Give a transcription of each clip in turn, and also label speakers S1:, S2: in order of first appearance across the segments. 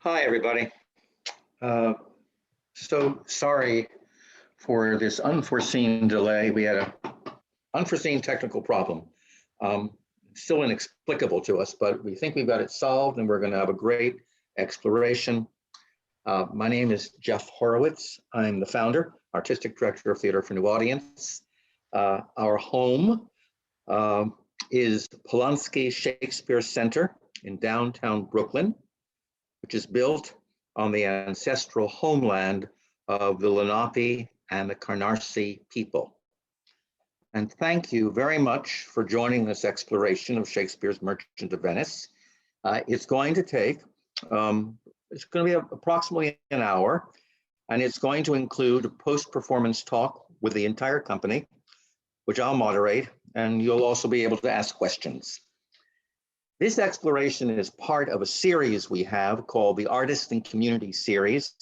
S1: Hi, everybody. So sorry for this unforeseen delay. We had an unforeseen technical problem. Still inexplicable to us, but we think we've got it solved and we're going to have a great exploration. My name is Jeff Horowitz. I'm the founder, artistic director of Theater for New Audience. Our home is Polanski Shakespeare Center in downtown Brooklyn, which is built on the ancestral homeland of the Lenape and the Canarsie people. And thank you very much for joining this exploration of Shakespeare's Merchant of Venice. It's going to take, it's going to be approximately an hour, and it's going to include a post-performance talk with the entire company, which I'll moderate, and you'll also be able to ask questions. This exploration is part of a series we have called the Artist and Community Series.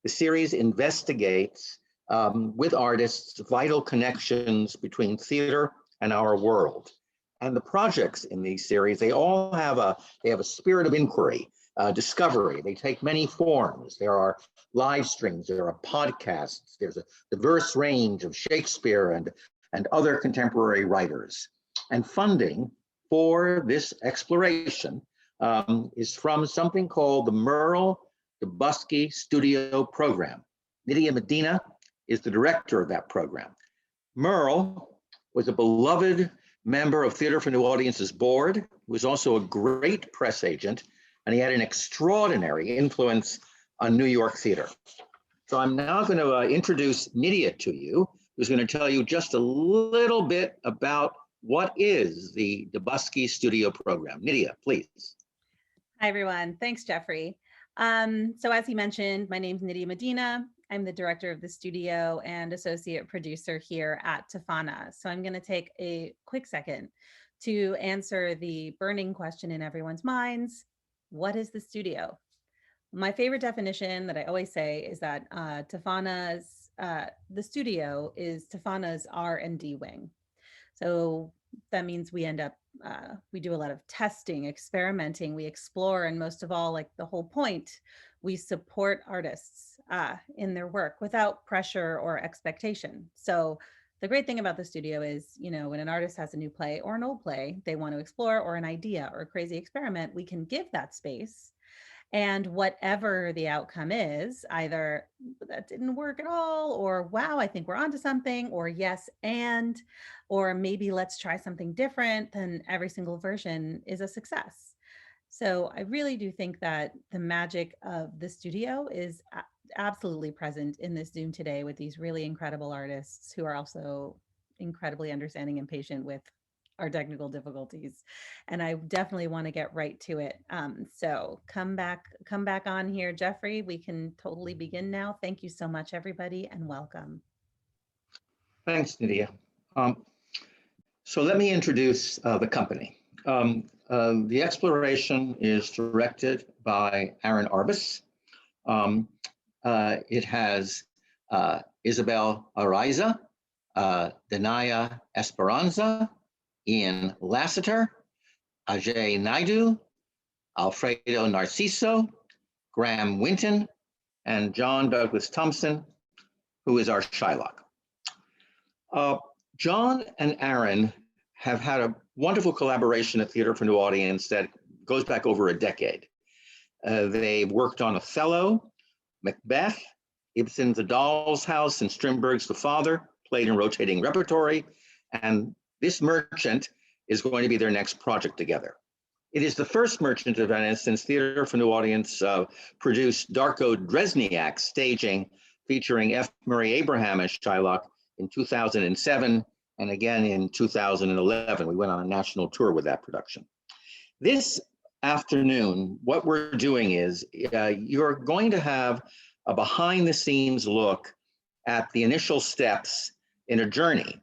S1: The series investigates with artists vital connections between theater and our world. And the projects in these series, they all have a spirit of inquiry, discovery. They take many forms. There are live streams, there are podcasts, there's a diverse range of Shakespeare and other contemporary writers. And funding for this exploration is from something called the Merle Dubusky Studio Program. Nydia Medina is the director of that program. Merle was a beloved member of Theater for New Audience's board, who was also a great press agent, and he had an extraordinary influence on New York theater. So I'm now going to introduce Nydia to you, who's going to tell you just a little bit about what is the Dubusky Studio Program. Nydia, please.
S2: Hi, everyone. Thanks, Jeffrey. So as he mentioned, my name is Nydia Medina. I'm the director of the studio and associate producer here at Tofana. So I'm going to take a quick second to answer the burning question in everyone's minds. What is the studio? My favorite definition that I always say is that Tofana's, the studio is Tofana's R&D wing. So that means we end up, we do a lot of testing, experimenting, we explore, and most of all, like the whole point, we support artists in their work without pressure or expectation. So the great thing about the studio is, you know, when an artist has a new play or an old play they want to explore, or an idea or a crazy experiment, we can give that space. And whatever the outcome is, either that didn't work at all, or wow, I think we're onto something, or yes, or maybe let's try something different, then every single version is a success. So I really do think that the magic of the studio is absolutely present in this Zoom today with these really incredible artists who are also incredibly understanding and patient with our technical difficulties. And I definitely want to get right to it. So come back on here, Jeffrey. We can totally begin now. Thank you so much, everybody, and welcome.
S1: Thanks, Nydia. So let me introduce the company. The exploration is directed by ARIN ARBUS. It has ISABEL ARRAIZA, DANAYA ESPERANZA, Ian Lassiter, AJAY NAIDU, ALFREDO NARCISO, Graham Winton, and John Douglas Thompson, who is our Shylock. John and ARIN have had a wonderful collaboration at Theater for New Audience that goes back over a decade. They've worked on Othello, Macbeth, Ibsen's The Doll's House, and Strindberg's The Father, played in rotating repertory, and this Merchant is going to be their next project together. It is the first Merchant of Venice since Theater for New Audience produced Darko Dresniak's staging featuring F. Murray Abraham as Shylock in 2007, and again in 2011. We went on a national tour with that production. This afternoon, what we're doing is you're going to have a behind the scenes look at the initial steps in a journey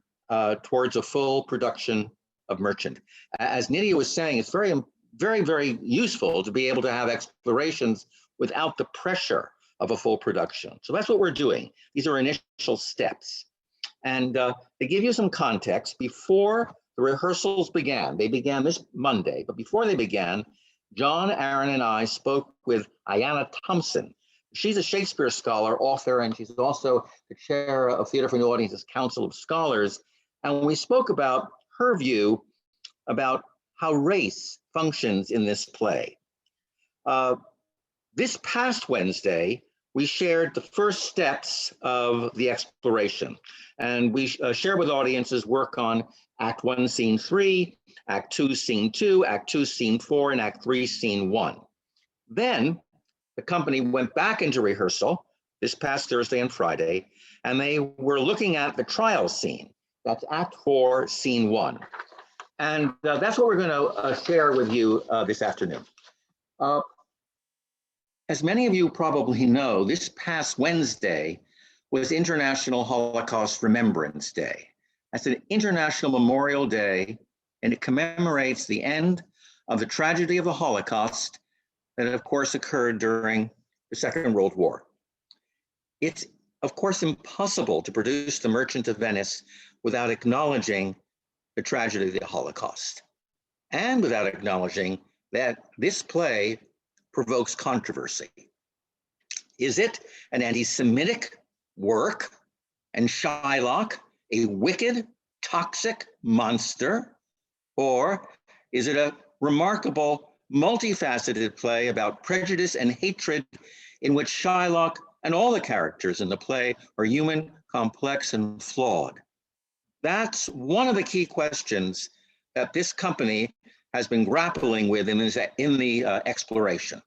S1: towards a full production of Merchant. As Nydia was saying, it's very, very, very useful to be able to have explorations without the pressure of a full production. So that's what we're doing. These are initial steps. And to give you some context, before the rehearsals began, they began this Monday, but before they began, John, Aaron, and I spoke with Ayanna Thompson. She's a Shakespeare scholar, author, and she's also the chair of Theater for New Audiences Council of Scholars. And we spoke about her view about how race functions in this play. This past Wednesday, we shared the first steps of the exploration, and we shared with audiences work on Act 1, Scene 3, Act 2, Scene 2, Act 2, Scene 4, and Act 3, Scene 1. Then the company went back into rehearsal this past Thursday and Friday, and they were looking at the trial scene. That's Act 4, Scene 1. And that's what we're going to share with you this afternoon. As many of you probably know, this past Wednesday was International Holocaust Remembrance Day. That's an international memorial day, and it commemorates the end of the tragedy of the Holocaust that, of course, occurred during the Second World War. It's, of course, impossible to produce The Merchant of Venice without acknowledging the tragedy of the Holocaust, and without acknowledging that this play provokes controversy. Is it an anti-Semitic work and Shylock a wicked, toxic monster? Or is it a remarkable, multifaceted play about prejudice and hatred in which Shylock and all the characters in the play are human, complex, and flawed? That's one of the key questions that this company has been grappling with in the exploration.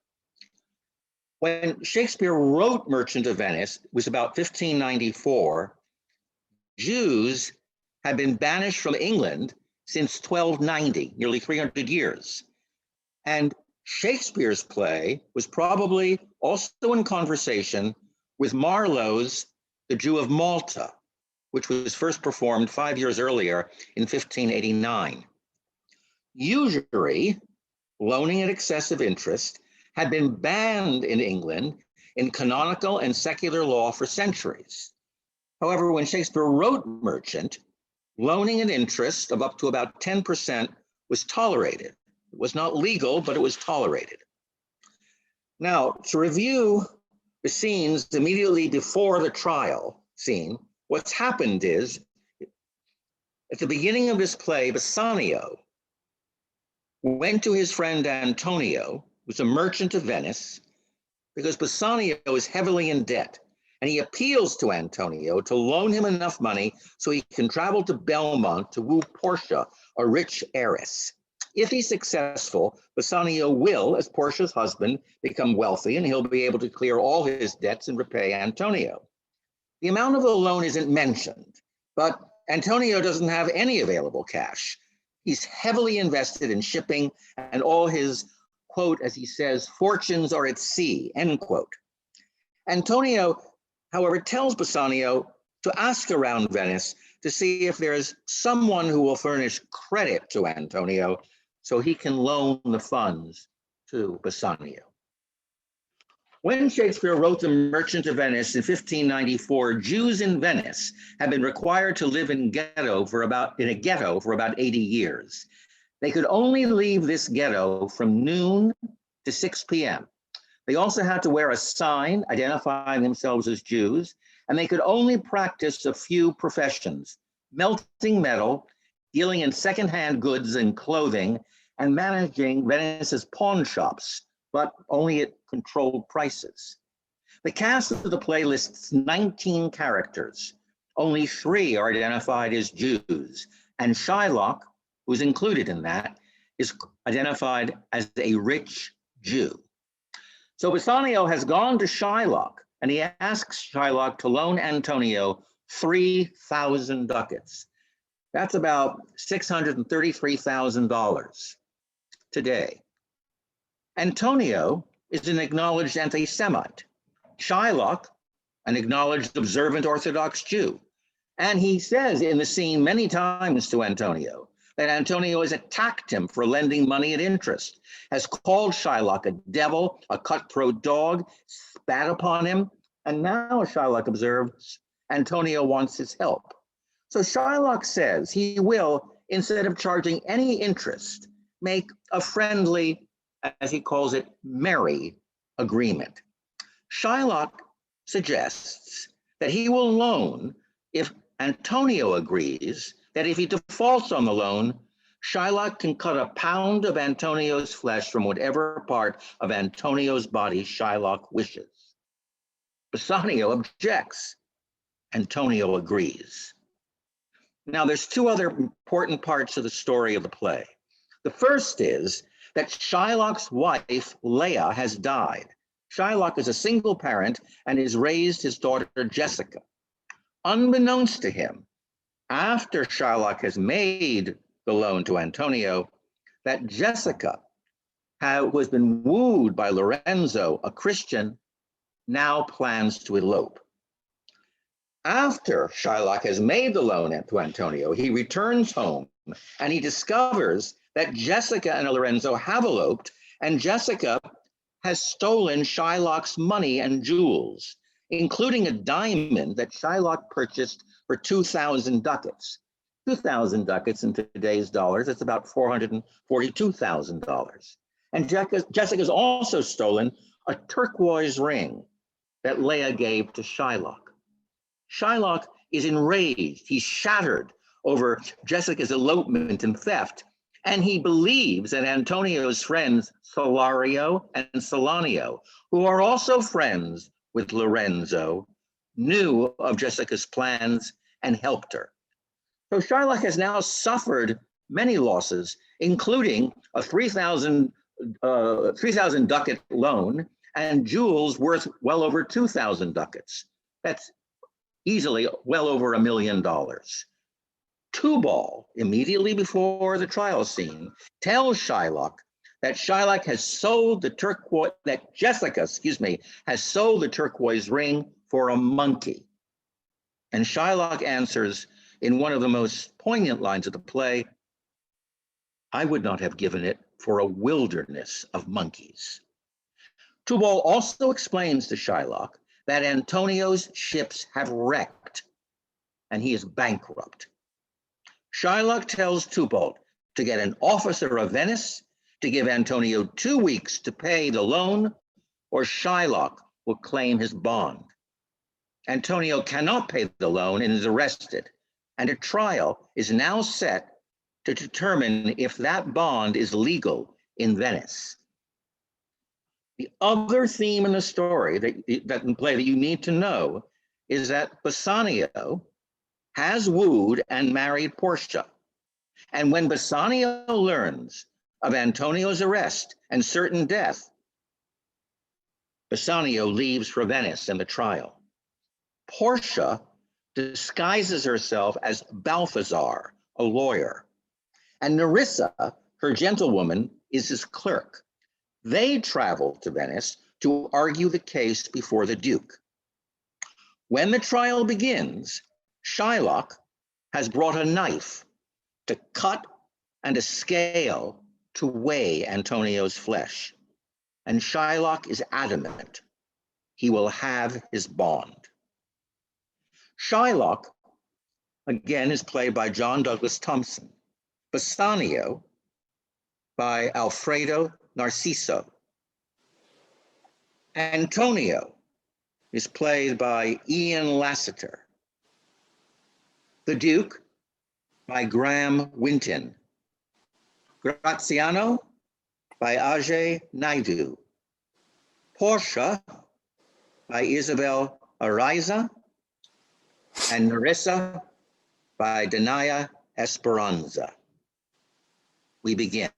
S1: When Shakespeare wrote Merchant of Venice, it was about 1594, Jews had been banished from England since 1290, nearly 300 years. And Shakespeare's play was probably also in conversation with Marlowe's The Jew of Malta, which was first performed 5 years earlier in 1589. Usury, loaning at excessive interest, had been banned in England in canonical and secular law for centuries. However, when Shakespeare wrote Merchant, loaning at interest of up to about 10% was tolerated. It was not legal, but it was tolerated. Now, to review the scenes immediately before the trial scene, what's happened is, at the beginning of this play, Bassanio went to his friend Antonio, who's a merchant of Venice, because Bassanio is heavily in debt. And he appeals to Antonio to loan him enough money so he can travel to Belmont to woo Portia, a rich heiress. If he's successful, Bassanio will, as Portia's husband, become wealthy, and he'll be able to clear all his debts and repay Antonio. The amount of the loan isn't mentioned, but Antonio doesn't have any available cash. He's heavily invested in shipping, and all his, quote, as he says, fortunes are at sea, end quote. Antonio, however, tells Bassanio to ask around Venice to see if there's someone who will furnish credit to Antonio so he can loan the funds to Bassanio. When Shakespeare wrote The Merchant of Venice in 1594, Jews in Venice had been required to live in a ghetto for about 80 years. They could only leave this ghetto from noon to 6 p.m. They also had to wear a sign identifying themselves as Jews, and they could only practice a few professions: melting metal, dealing in secondhand goods and clothing, and managing Venice's pawn shops, but only at controlled prices. The cast of the play lists 19 characters. Only 3 are identified as Jews, and Shylock, who's included in that, is identified as a rich Jew. So Bassanio has gone to Shylock, and he asks Shylock to loan Antonio 3,000 ducats. That's about $633,000 today. Antonio is an acknowledged anti-Semite. Shylock, an acknowledged observant Orthodox Jew. And he says in the scene many times to Antonio that Antonio has attacked him for lending money at interest, has called Shylock a devil, a cutthroat dog, spat upon him, and now Shylock observes Antonio wants his help. So Shylock says he will, instead of charging any interest, make a friendly as he calls it, merry agreement. Shylock suggests that he will loan if Antonio agrees that if he defaults on the loan, Shylock can cut a pound of Antonio's flesh from whatever part of Antonio's body Shylock wishes. Bassanio objects. Antonio agrees. Now, there's two other important parts of the story of the play. The first is that Shylock's wife, Leah, has died. Shylock is a single parent and has raised his daughter, Jessica. Unbeknownst to him, after Shylock has made the loan to Antonio, that Jessica, who has been wooed by Lorenzo, a Christian, now plans to elope. After Shylock has made the loan to Antonio, he returns home and he discovers that Jessica and Lorenzo have eloped, and Jessica has stolen Shylock's money and jewels, including a diamond that Shylock purchased for 2,000 ducats. 2,000 ducats in today's dollars, that's about $442,000. And Jessica's also stolen a turquoise ring that Leah gave to Shylock. Shylock is enraged. He's shattered over Jessica's elopement and theft, and he believes that Antonio's friends, Solario and Solanio, who are also friends with Lorenzo, knew of Jessica's plans and helped her. So Shylock has now suffered many losses, including a 3,000 ducat loan and jewels worth well over 2,000 ducats. That's easily well over $1 million. Tubal, immediately before the trial scene, tells Shylock that Shylock has sold the turquoise, that Jessica, has sold the turquoise ring for a monkey. And Shylock answers in one of the most poignant lines of the play, "I would not have given it for a wilderness of monkeys." Tubal also explains to Shylock that Antonio's ships have wrecked and he is bankrupt. Shylock tells Tubal to get an officer of Venice to give Antonio 2 weeks to pay the loan, or Shylock will claim his bond. Antonio cannot pay the loan and is arrested, and a trial is now set to determine if that bond is legal in Venice. The other theme in the story that in play that you need to know is that Bassanio has wooed and married Portia. And when Bassanio learns of Antonio's arrest and certain death, Bassanio leaves for Venice and the trial. Portia disguises herself as Balthazar, a lawyer, and Nerissa, her gentlewoman, is his clerk. They travel to Venice to argue the case before the Duke. When the trial begins, Shylock has brought a knife to cut and a scale to weigh Antonio's flesh. And Shylock is adamant. He will have his bond. Shylock, again, is played by John Douglas Thompson. Bassanio by Alfredo Narciso. Antonio is played by Ian Lassiter. The Duke by Graham Winton. Graziano by Ajay Naidu. Portia by Isabel ARRAIZA. And Nerissa by DANAYA Esperanza. We begin.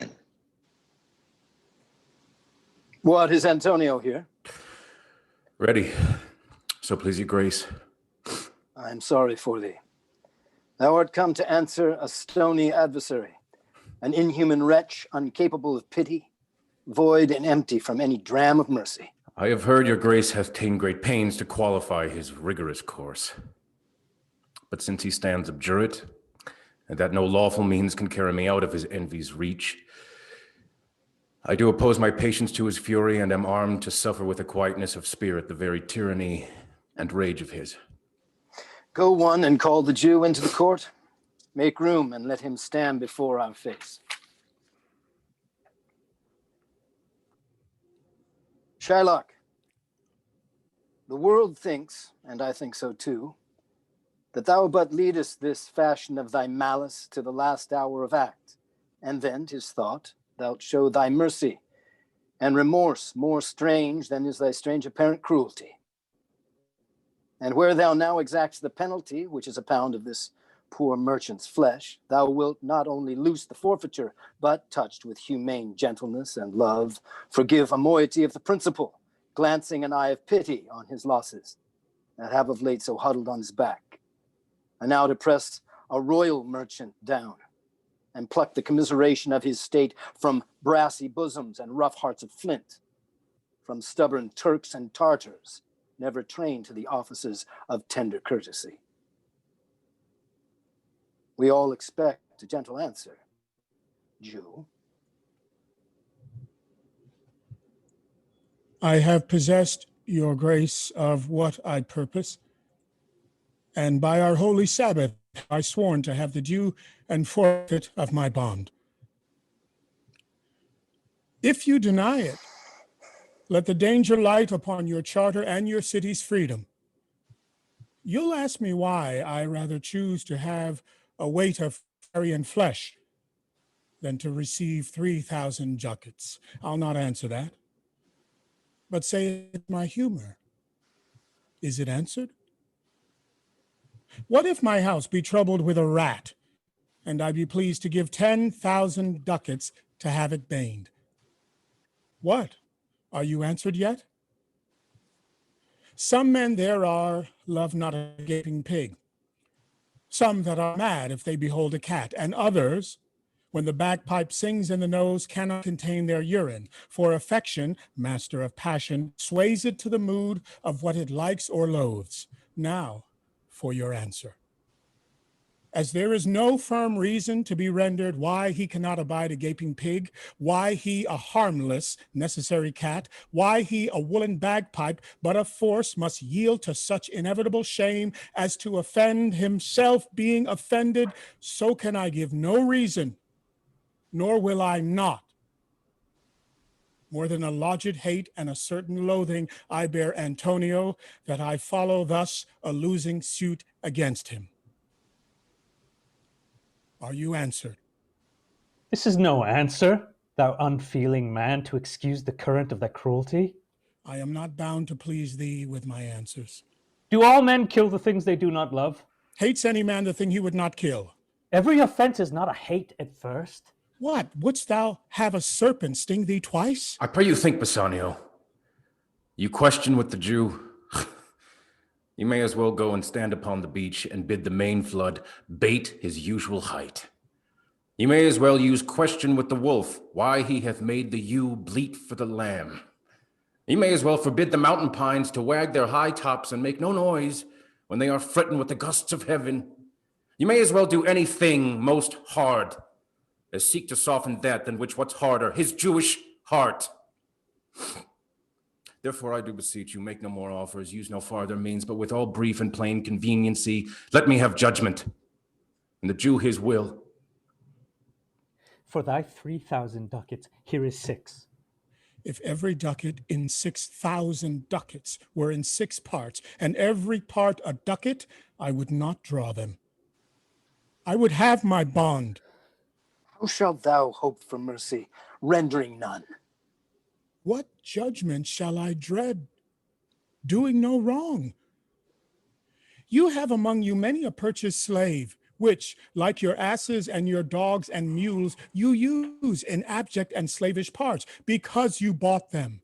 S3: What, is Antonio here?
S4: Ready. So please your grace.
S3: I am sorry for thee. Thou art come to answer a stony adversary, an inhuman wretch, incapable of pity, void and empty from any dram of mercy.
S4: I have heard your grace hath ta'en great pains to qualify his rigorous course. But since he stands obdurate, and that no lawful means can carry me out of his envy's reach, I do oppose my patience to his fury, and am armed to suffer with a quietness of spirit the very tyranny and rage of his.
S3: Go one and call the Jew into the court. Make room and let him stand before our face. Shylock, the world thinks, and I think so too, that thou but leadest this fashion of thy malice to the last hour of act, and then, 'tis thought, thou'lt show thy mercy and remorse more strange than is thy strange apparent cruelty. And where thou now exacts the penalty, which is a pound of this poor merchant's flesh, thou wilt not only loose the forfeiture, but, touched with humane gentleness and love, forgive a moiety of the principal, glancing an eye of pity on his losses, that have of late so huddled on his back, and now to press a royal merchant down, and pluck the commiseration of his state from brassy bosoms and rough hearts of flint, from stubborn Turks and Tartars, never trained to the offices of tender courtesy. We all expect a gentle answer, Jew.
S5: I have possessed your grace of what I purpose, and by our holy Sabbath, I sworn to have the due and forfeit of my bond. If you deny it, let the danger light upon your charter and your city's freedom. You'll ask me why I rather choose to have a weight of Arian flesh than to receive 3,000 ducats. I'll not answer that, but say it's my humor. Is it answered? What if my house be troubled with a rat, and I be pleased to give 10,000 ducats to have it baned? What? Are you answered yet? Some men there are love not a gaping pig, some that are mad if they behold a cat, and others, when the bagpipe sings in the nose, cannot contain their urine, for affection, master of passion, sways it to the mood of what it likes or loathes. Now, for your answer. As there is no firm reason to be rendered why he cannot abide a gaping pig, why he a harmless necessary cat, why he a woolen bagpipe, but of force must yield to such inevitable shame as to offend himself being offended, so can I give no reason, nor will I not. More than a lodged hate and a certain loathing I bear Antonio, that I follow thus a losing suit against him. Are you answered?
S6: This is no answer, thou unfeeling man, to excuse the current of thy cruelty.
S5: I am not bound to please thee with my answers.
S6: Do all men kill the things they do not love?
S5: Hates any man the thing he would not kill.
S6: Every offense is not a hate at first.
S5: What, wouldst thou have a serpent sting thee twice?
S4: I pray you think, Bassanio. You question with the Jew. You may as well go and stand upon the beach and bid the main flood bait his usual height. You may as well use question with the wolf, why he hath made the ewe bleat for the lamb. You may as well forbid the mountain pines to wag their high tops and make no noise when they are fretting with the gusts of heaven. You may as well do anything most hard as seek to soften that than which what's harder, his Jewish heart. Therefore I do beseech you, make no more offers, use no farther means, but with all brief and plain conveniency, let me have judgment, and the Jew his will.
S6: For thy 3,000 ducats, here is 6.
S5: If every ducat in 6,000 ducats were in 6 parts, and every part a ducat, I would not draw them. I would have my bond.
S3: How shalt thou hope for mercy, rendering none?
S5: What judgment shall I dread, doing no wrong? You have among you many a purchased slave, which, like your asses and your dogs and mules, you use in abject and slavish parts, because you bought them.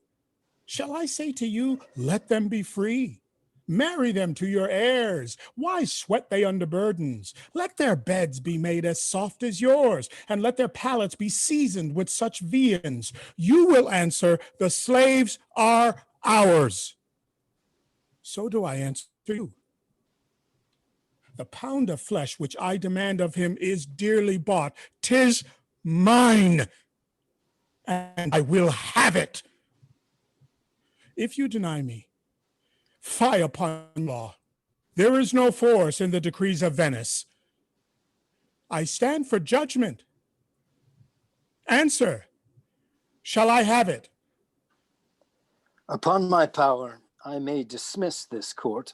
S5: Shall I say to you, let them be free? Marry them to your heirs. Why sweat they under burdens? Let their beds be made as soft as yours, and let their palates be seasoned with such viands. You will answer, the slaves are ours. So do I answer you. The pound of flesh which I demand of him is dearly bought. 'Tis mine, and I will have it. If you deny me, fie upon law. There is no force in the decrees of Venice. I stand for judgment. Answer. Shall I have it?
S3: Upon my power, I may dismiss this court,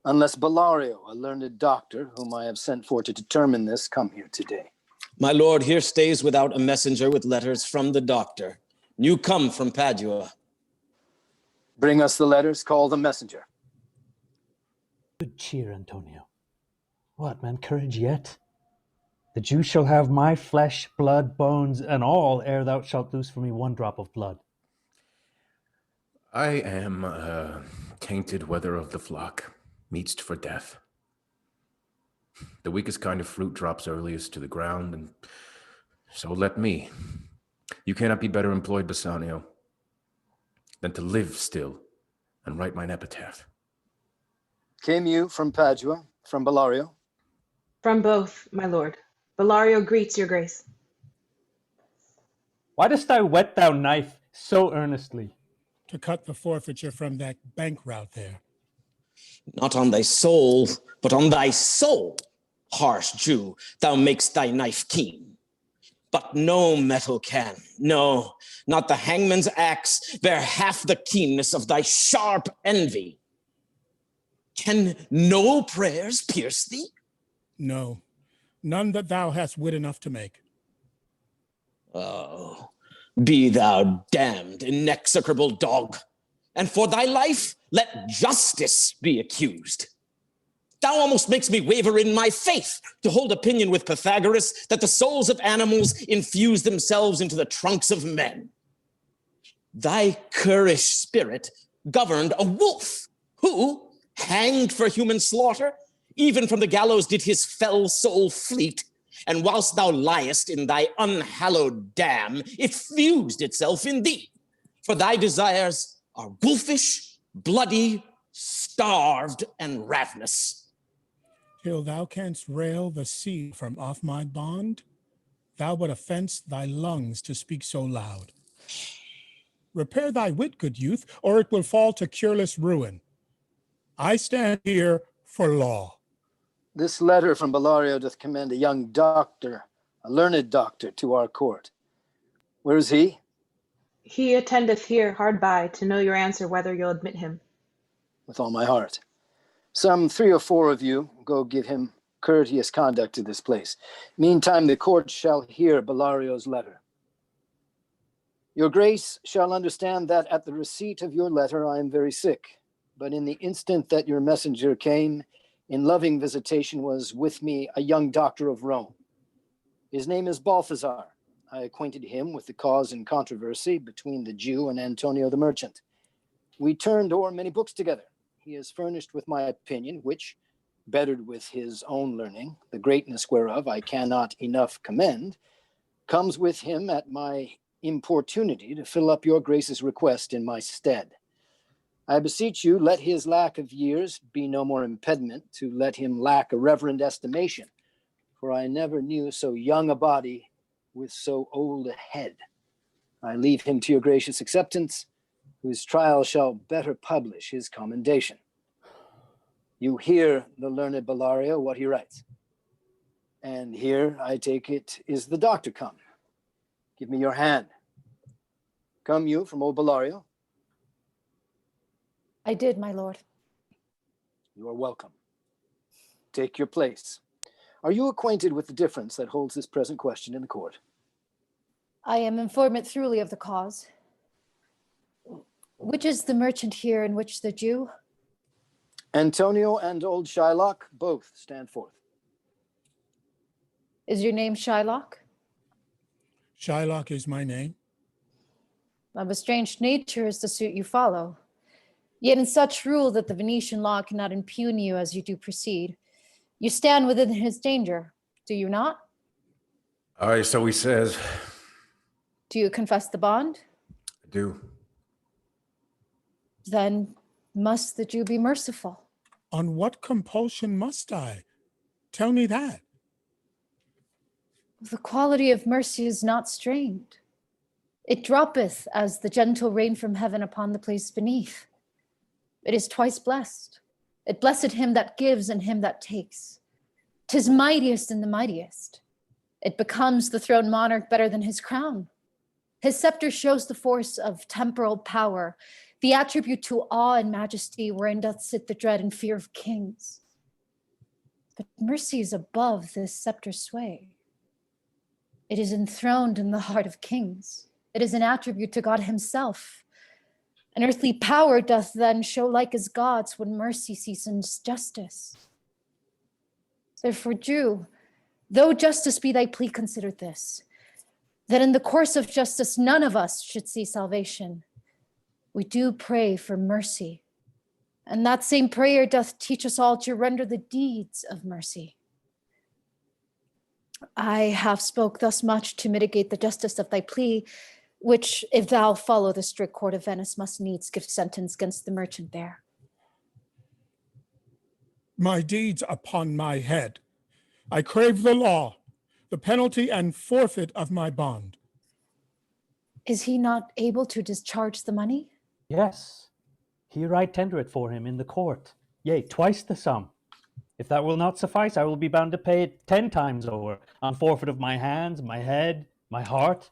S3: unless Bellario, a learned doctor, whom I have sent for to determine this, come here today.
S7: My lord here stays without a messenger with letters from the doctor. You come from Padua.
S3: Bring us the letters, call the messenger.
S6: Good cheer, Antonio. What, man, courage yet? The Jew shall have my flesh, blood, bones, and all, ere thou shalt lose for me one drop of blood.
S4: I am tainted wether of the flock, meetst for death. The weakest kind of fruit drops earliest to the ground, and so let me. You cannot be better employed, Bassanio, than to live still and write mine epitaph.
S3: Came you from Padua, from Bellario?
S8: From both, my lord. Bellario greets your grace.
S6: Why dost thou whet thou knife so earnestly?
S5: To cut the forfeiture from that bank route there.
S7: Not on thy soul, but on thy soul, harsh Jew, thou makest thy knife keen. But no metal can, no, not the hangman's axe, bear half the keenness of thy sharp envy. Can no prayers pierce thee?
S5: No, none that thou hast wit enough to make.
S7: Oh, be thou damned, inexecrable dog, and for thy life let justice be accused. Thou almost makes me waver in my faith to hold opinion with Pythagoras that the souls of animals infuse themselves into the trunks of men. Thy currish spirit governed a wolf who, hanged for human slaughter, even from the gallows did his fell soul fleet, and whilst thou liest in thy unhallowed dam, it fused itself in thee. For thy desires are wolfish, bloody, starved, and ravenous.
S5: Till thou canst rail the sea from off my bond, thou but offense thy lungs to speak so loud. Repair thy wit, good youth, or it will fall to cureless ruin. I stand here for law.
S3: This letter from Bellario doth commend a young doctor, a learned doctor, to our court. Where is he?
S8: He attendeth here hard by to know your answer whether you'll admit him.
S3: With all my heart. Some 3 or 4 of you go give him courteous conduct to this place. Meantime, the court shall hear Bellario's letter. Your grace shall understand that at the receipt of your letter I am very sick, but in the instant that your messenger came, in loving visitation was with me a young doctor of Rome. His name is Balthazar. I acquainted him with the cause and controversy between the Jew and Antonio the merchant. We turned o'er many books together. He is furnished with my opinion, which, bettered with his own learning, the greatness whereof I cannot enough commend, comes with him at my importunity to fill up your grace's request in my stead. I beseech you, let his lack of years be no more impediment to let him lack a reverend estimation, for I never knew so young a body with so old a head. I leave him to your gracious acceptance, whose trial shall better publish his commendation. You hear the learned Bellario what he writes. And here, I take it, is the doctor come. Give me your hand. Come you from old Bellario?
S9: I did, my lord.
S3: You are welcome. Take your place. Are you acquainted with the difference that holds this present question in the court?
S9: I am informant truly of the cause. Which is the merchant here and which the Jew?
S3: Antonio and old Shylock both stand forth.
S9: Is your name Shylock?
S5: Shylock is my name.
S9: Of a strange nature is the suit you follow. Yet in such rule that the Venetian law cannot impugn you as you do proceed. You stand within his danger, do you not?
S4: Aye, so he says.
S9: Do you confess the bond?
S4: I do.
S9: Then must the Jew be merciful?
S5: On what compulsion must I? Tell me that.
S9: The quality of mercy is not strained. It droppeth as the gentle rain from heaven upon the place beneath. It is twice blessed. It blessed him that gives and him that takes. 'Tis mightiest in the mightiest. It becomes the throne monarch better than his crown. His scepter shows the force of temporal power, the attribute to awe and majesty wherein doth sit the dread and fear of kings. But mercy is above this scepter's sway. It is enthroned in the heart of kings. It is an attribute to God himself. An earthly power doth then show like as God's when mercy seasons justice. Therefore, Jew, though justice be thy plea, consider this, that in the course of justice none of us should see salvation. We do pray for mercy, and that same prayer doth teach us all to render the deeds of mercy. I have spoke thus much to mitigate the justice of thy plea, which, if thou follow the strict court of Venice, must needs give sentence against the merchant there.
S5: My deeds upon my head. I crave the law, the penalty and forfeit of my bond.
S9: Is he not able to discharge the money?
S6: Yes, here I tender it for him in the court, yea, twice the sum. If that will not suffice, I will be bound to pay it 10 times over, on forfeit of my hands, my head, my heart.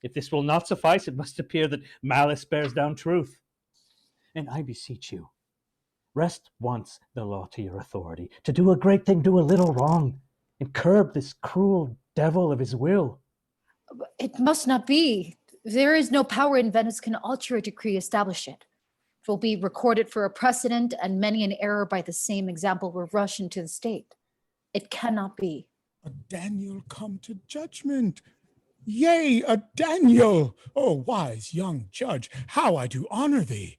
S6: If this will not suffice, it must appear that malice bears down truth. And I beseech you, rest once the law to your authority. To do a great thing, do a little wrong, and curb this cruel devil of his will.
S9: It must not be. There is no power in Venice can alter a decree, establish it. It will be recorded for a precedent, and many an error by the same example will rush into the state. It cannot be.
S5: A Daniel come to judgment. Yea, a Daniel. O wise young judge, how I do honor thee.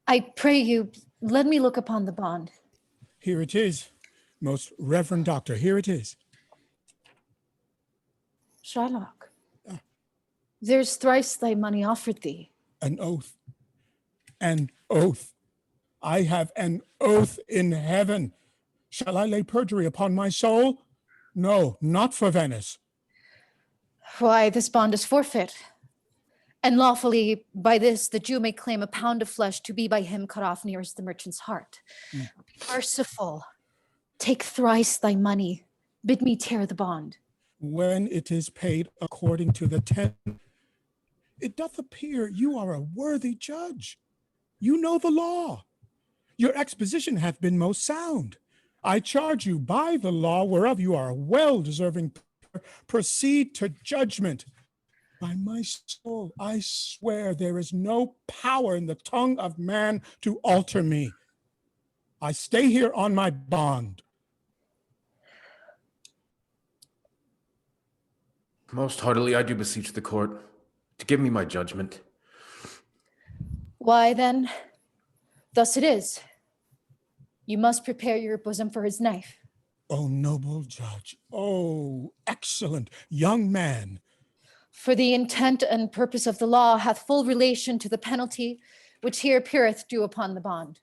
S9: I pray you, let me look upon the bond.
S5: Here it is, most reverend doctor, here it is.
S9: Shylock, there's thrice thy money offered thee.
S5: An oath, an oath. I have an oath in heaven. Shall I lay perjury upon my soul? No, not for Venice.
S9: Why, this bond is forfeit. And lawfully, by this, the Jew may claim a pound of flesh to be by him cut off nearest the merchant's heart. Merciful, take thrice thy money. Bid me tear the bond.
S5: When it is paid according to the 10, it doth appear you are a worthy judge. You know the law. Your exposition hath been most sound. I charge you by the law whereof you are well deserving, proceed to judgment. By my soul, I swear there is no power in the tongue of man to alter me. I stay here on my bond.
S4: Most heartily I do beseech the court to give me my judgment.
S9: Why then, thus it is. You must prepare your bosom for his knife.
S5: O noble judge, O excellent young man.
S9: For the intent and purpose of the law hath full relation to the penalty which here appeareth due upon the bond.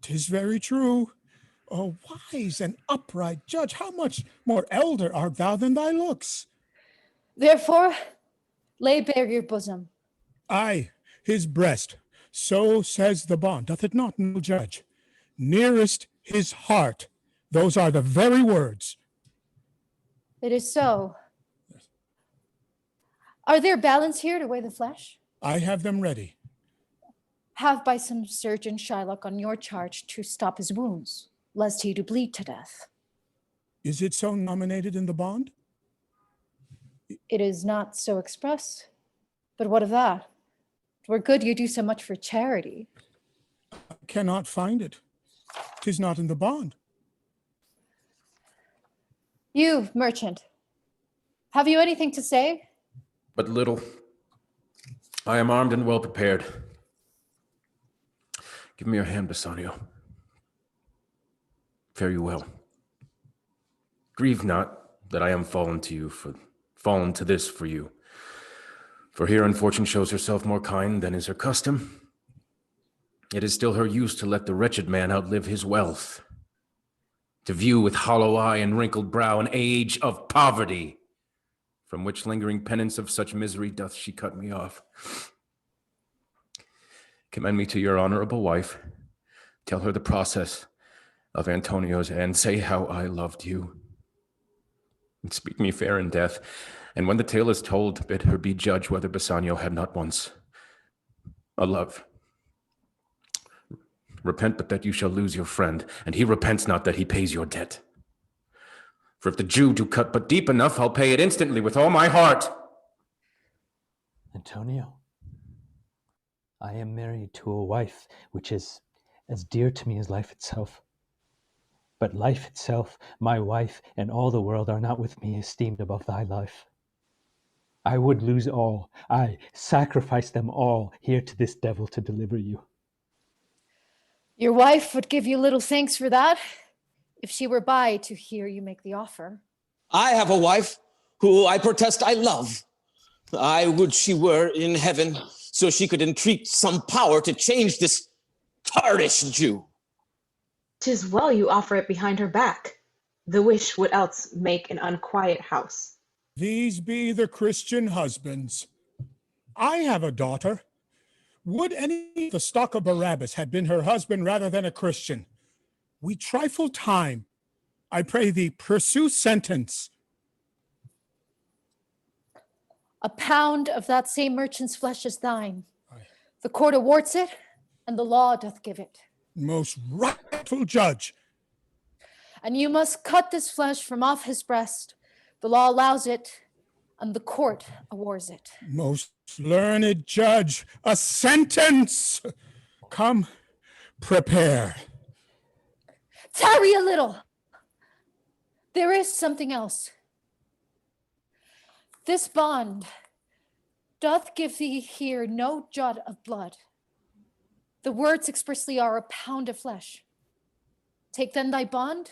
S5: 'Tis very true. O wise and upright judge, how much more elder art thou than thy looks?
S9: Therefore, lay bare your bosom.
S5: Aye, his breast. So says the bond, doth it not, noble judge? Nearest his heart. Those are the very words.
S9: It is so. Are there balance here to weigh the flesh?
S5: I have them ready.
S9: Have by some surgeon Shylock on your charge to stop his wounds, lest he do bleed to death.
S5: Is it so nominated in the bond?
S9: It is not so expressed. But what of that? 'Twere good you do so much for charity.
S5: I cannot find it. 'Tis not in the bond.
S9: You, merchant, have you anything to say?
S4: But little. I am armed and well prepared. Give me your hand, Bassanio. Fare you well. Grieve not that I am fallen to this for you. For here fortune shows herself more kind than is her custom. It is still her use to let the wretched man outlive his wealth, to view with hollow eye and wrinkled brow an age of poverty, from which lingering penance of such misery doth she cut me off. Commend me to your honorable wife. Tell her the process of Antonio's end. Say how I loved you. And speak me fair in death. And when the tale is told, bid her be judge whether Bassanio had not once a love. Repent but that you shall lose your friend, and he repents not that he pays your debt. For if the Jew do cut but deep enough, I'll pay it instantly with all my heart.
S6: Antonio, I am married to a wife which is as dear to me as life itself. But life itself, my wife, and all the world are not with me esteemed above thy life. I would lose all, I sacrifice them all here to this devil to deliver you.
S9: Your wife would give you little thanks for that, if she were by to hear you make the offer.
S7: I have a wife who I protest I love. I would she were in heaven, so she could entreat some power to change this tarnish Jew.
S8: 'Tis well you offer it behind her back. The wish would else make an unquiet house.
S5: These be the Christian husbands. I have a daughter. Would any of the stock of Barabbas had been her husband rather than a Christian? We trifle time. I pray thee, pursue sentence.
S9: A pound of that same merchant's flesh is thine. The court awards it, and the law doth give it.
S5: Most rightful judge.
S9: And you must cut this flesh from off his breast. The law allows it, and the court awards it.
S5: Most learned judge, a sentence. Come, prepare.
S9: Tarry a little. There is something else. This bond doth give thee here no jot of blood. The words expressly are a pound of flesh. Take then thy bond,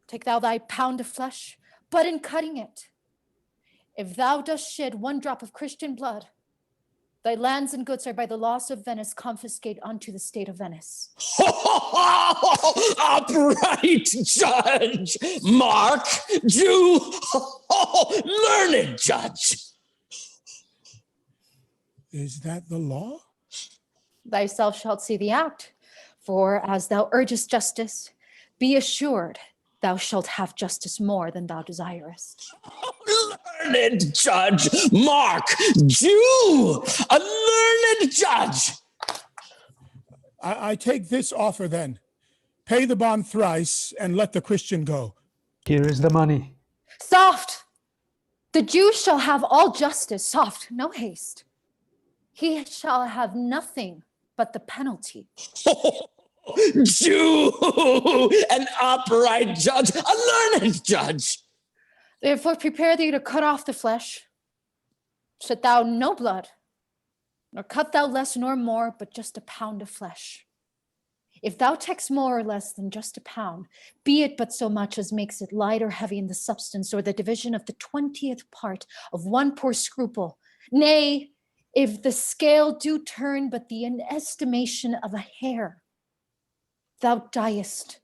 S9: take thou thy pound of flesh, but in cutting it, if thou dost shed one drop of Christian blood, thy lands and goods are by the laws of Venice confiscate unto the state of Venice.
S7: Upright judge, Mark, Jew, learned judge.
S5: Is that the law?
S9: Thyself shalt see the act, for as thou urgest justice, be assured thou shalt have justice more than thou desirest.
S7: Learned judge, Mark, Jew, a learned judge.
S5: I take this offer then. Pay the bond thrice and let the Christian go.
S6: Here is the money.
S9: Soft! The Jew shall have all justice. Soft, no haste. He shall have nothing but the penalty.
S7: Jew, an upright judge, a learned judge.
S9: Therefore prepare thee to cut off the flesh. Shed thou no blood, nor cut thou less nor more, but just a pound of flesh. If thou takest more or less than just a pound, be it but so much as makes it light or heavy in the substance, or the division of the 20th part of one poor scruple. Nay, if the scale do turn but the inestimation of a hair, thou diest,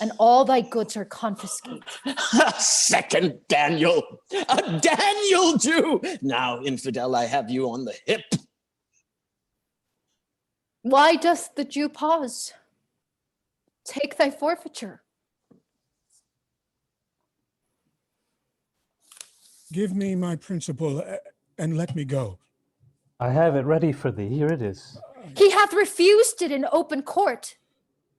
S9: and all thy goods are confiscated.
S7: A second Daniel, a Daniel Jew. Now, infidel, I have you on the hip.
S9: Why doth the Jew pause? Take thy forfeiture.
S5: Give me my principal and let me go.
S6: I have it ready for thee. Here it is.
S9: He hath refused it in open court.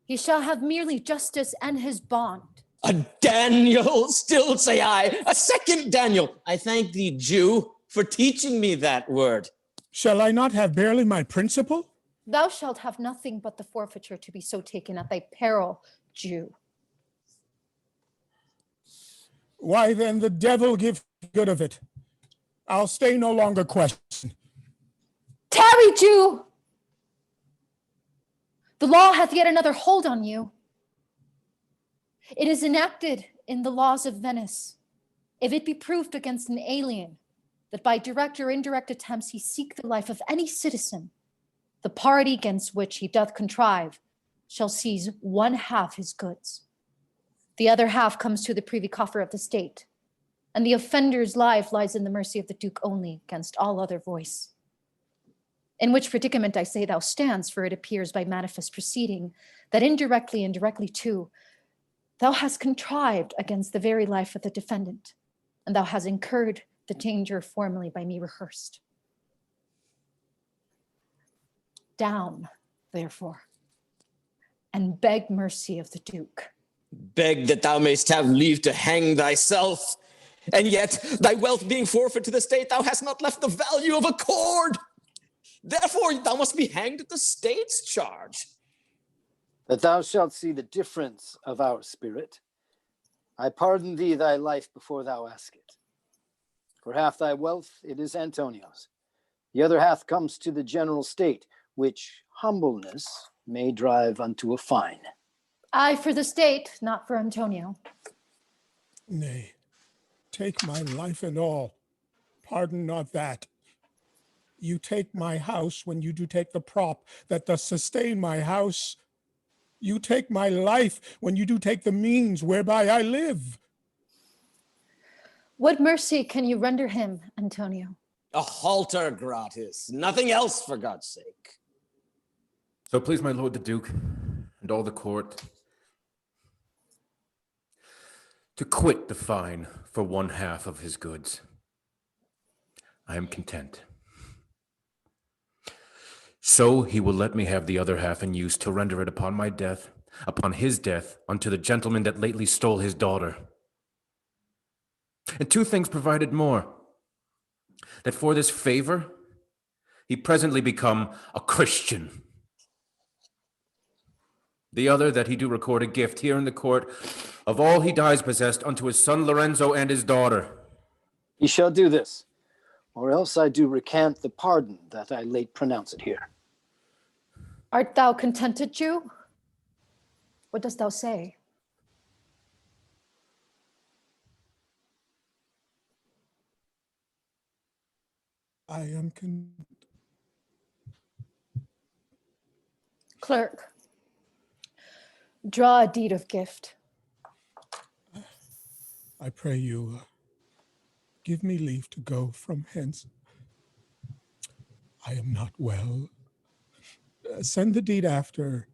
S9: He shall have merely justice and his bond.
S7: A Daniel, still say I, a second Daniel. I thank thee, Jew, for teaching me that word.
S5: Shall I not have barely my principal?
S9: Thou shalt have nothing but the forfeiture to be so taken at thy peril, Jew.
S5: Why then the devil give good of it. I'll stay no longer question.
S9: Tarry, Jew! The law hath yet another hold on you. It is enacted in the laws of Venice, if it be proved against an alien that by direct or indirect attempts he seek the life of any citizen, the party against which he doth contrive shall seize 1/2 his goods. The other half comes to the privy coffer of the state, and the offender's life lies in the mercy of the Duke only against all other voice. In which predicament I say thou stands, for it appears by manifest proceeding that indirectly and directly too, thou hast contrived against the very life of the defendant, and thou hast incurred the danger formerly by me rehearsed. down, therefore, and beg mercy of the Duke.
S7: Beg that thou mayst have leave to hang thyself, and yet thy wealth being forfeit to the state, thou hast not left the value of a cord. Therefore thou must be hanged at the state's charge.
S3: That thou shalt see the difference of our spirit, I pardon thee thy life before thou ask it. For half thy wealth it is Antonio's. The other half comes to the general state, which humbleness may drive unto a fine.
S9: I for the state, not for Antonio.
S5: Nay, take my life and all. Pardon not that. You take my house when you do take the prop that does sustain my house. You take my life when you do take the means whereby I live.
S9: What mercy can you render him, Antonio?
S7: A halter gratis, nothing else for God's sake.
S4: So please my lord the Duke and all the court to quit the fine for one half of his goods. I am content. So he will let me have the other half in use to render it upon my death, upon his death, unto the gentleman that lately stole his daughter. And two things provided more, that for this favor, he presently become a Christian. The other, that he do record a gift here in the court of all he dies possessed unto his son Lorenzo and his daughter.
S3: He shall do this, or else I do recant the pardon that I late pronounced here.
S9: Art thou contented, Jew? What dost thou say?
S5: I am
S9: Clerk, draw a deed of gift.
S5: I pray you, give me leave to go from hence. I am not well. Send the deed after,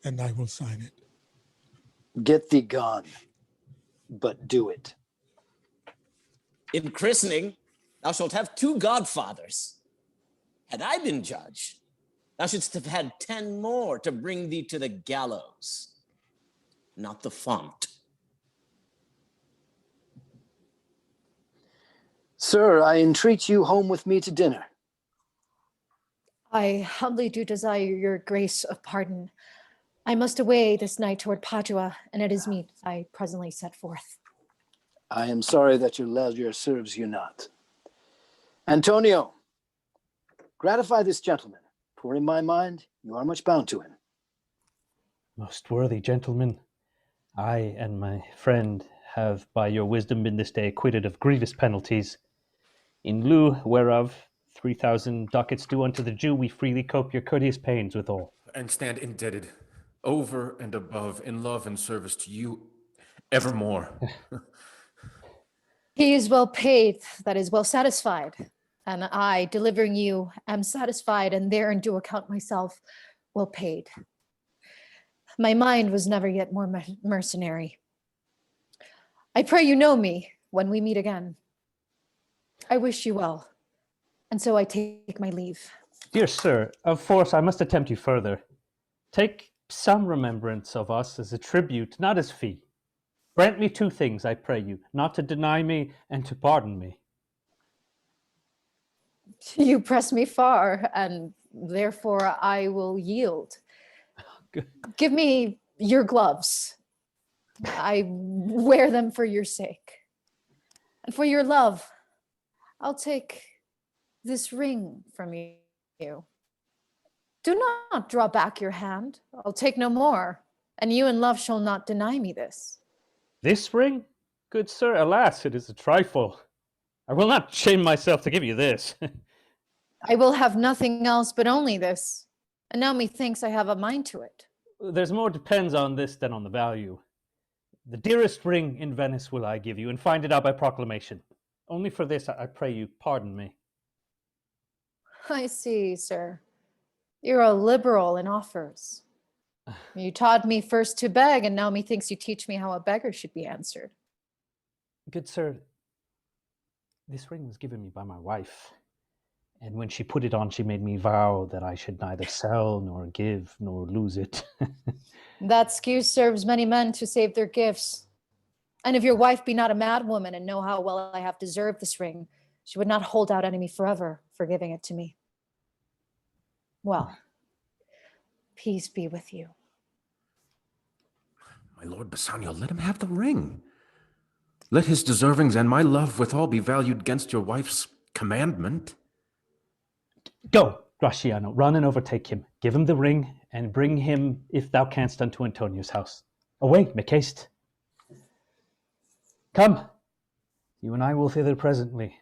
S5: and I will sign it.
S3: Get thee gone, but do it.
S7: In christening, thou shalt have 2 godfathers. Had I been judge, thou shouldst have had 10 more to bring thee to the gallows, not the font.
S3: Sir, I entreat you home with me to dinner.
S9: I humbly do desire your grace of pardon. I must away this night toward Padua, and it is meet I presently set forth.
S3: I am sorry that your leisure serves you not. Antonio, gratify this gentleman, for in my mind you are much bound to him.
S6: Most worthy gentlemen, I and my friend have by your wisdom been this day acquitted of grievous penalties, in lieu whereof 3,000 ducats due unto the Jew we freely cope your courteous pains withal.
S4: And stand indebted over and above in love and service to you evermore.
S9: He is well paid, that is well satisfied. And I, delivering you, am satisfied, and therein do account myself well paid. My mind was never yet more mercenary. I pray you know me when we meet again. I wish you well, and so I take my leave.
S6: Dear sir, of force I must attempt you further. Take some remembrance of us as a tribute, not as fee. Grant me 2 things, I pray you, not to deny me and to pardon me.
S9: You press me far, and therefore I will yield.
S6: Good.
S9: Give me your gloves. I wear them for your sake. And for your love, I'll take this ring from you. Do not draw back your hand. I'll take no more, and you in love shall not deny me this.
S6: This ring? Good sir, alas, it is a trifle. I will not shame myself to give you this.
S9: I will have nothing else but only this, and now methinks I have a mind to it.
S6: There's more depends on this than on the value. The dearest ring in Venice will I give you, and find it out by proclamation. Only for this, I pray you, pardon me.
S9: I see, sir. You're a liberal in offers. You taught me first to beg, and now methinks you teach me how a beggar should be answered.
S6: Good sir, this ring was given me by my wife, And when she put it on, she made me vow that I should neither sell nor give nor lose it.
S9: That skew serves many men to save their gifts. And if your wife be not a madwoman and know how well I have deserved this ring, she would not hold out enemy forever for giving it to me. Well, peace be with you.
S4: My lord Bassanio, let him have the ring. Let his deservings and my love withal be valued against your wife's commandment.
S6: Go, Gratiano, run and overtake him. Give him the ring, and bring him, if thou canst, unto Antonio's house. Away, make haste. Come, you and I will thither presently,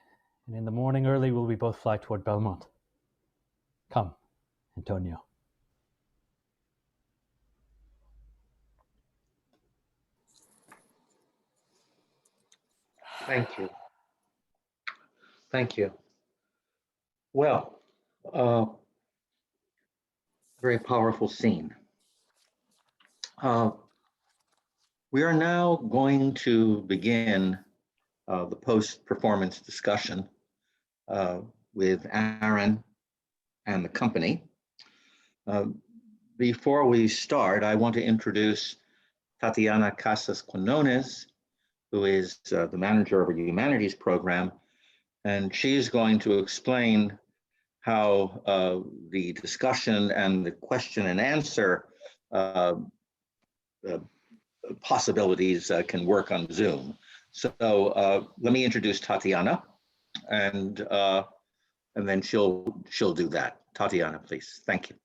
S6: and in the morning early will we both fly toward Belmont. Come, Antonio.
S1: Thank you. Thank you. Well, very powerful scene. We are now going to begin the post-performance discussion with ARIN and the company. Before we start, I want to introduce Tatiana Casas-Quinones, who is the manager of a humanities program, and she's going to explain how the discussion and the question and answer possibilities can work on Zoom. So let me introduce Tatiana, and then she'll do that. Tatiana, please. Thank you.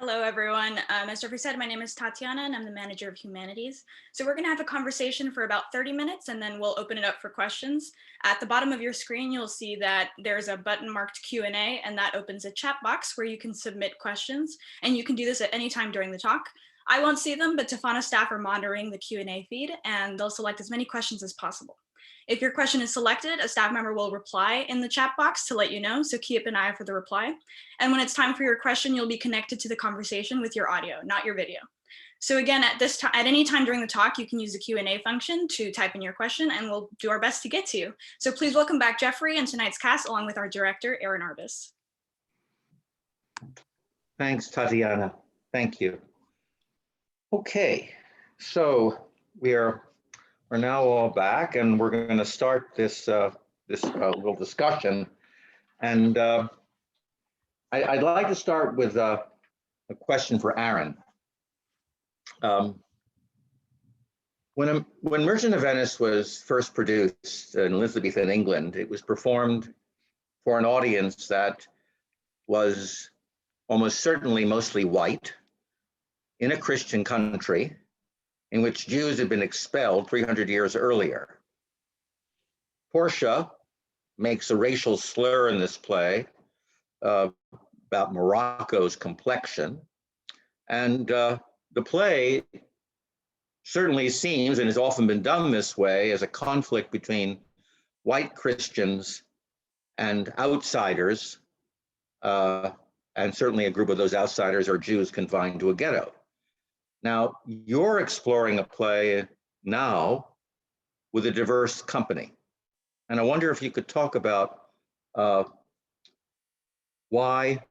S10: Hello, everyone. As Jeffrey said, my name is Tatiana, and I'm the manager of humanities. So we're going to have a conversation for about 30 minutes, and then we'll open it up for questions. At the bottom of your screen, you'll see that there's a button marked Q&A, and that opens a chat box where you can submit questions. And you can do this at any time during the talk. I won't see them, but TFANA staff are monitoring the Q&A feed, and they'll select as many questions as possible. If your question is selected, a staff member will reply in the chat box to let you know, so keep an eye for the reply. And when it's time for your question, you'll be connected to the conversation with your audio, not your video. So again, at any time during the talk, you can use the Q&A function to type in your question, and we'll do our best to get to you. So please welcome back Jeffrey and tonight's cast, along with our director, ARIN ARBUS.
S1: Thanks, Tatiana. Thank you. Okay, so we're now all back, and we're going to start this little discussion. And I'd like to start with a question for ARIN. When Merchant of Venice was first produced in Elizabethan England, it was performed for an audience that was almost certainly mostly white in a Christian country in which Jews had been expelled 300 years earlier. Portia makes a racial slur in this play about Morocco's complexion. And the play certainly seems, and has often been done this way, as a conflict between white Christians and outsiders, and certainly a group of those outsiders are Jews confined to a ghetto. Now, you're exploring a play now with a diverse company. And I wonder if you could talk about what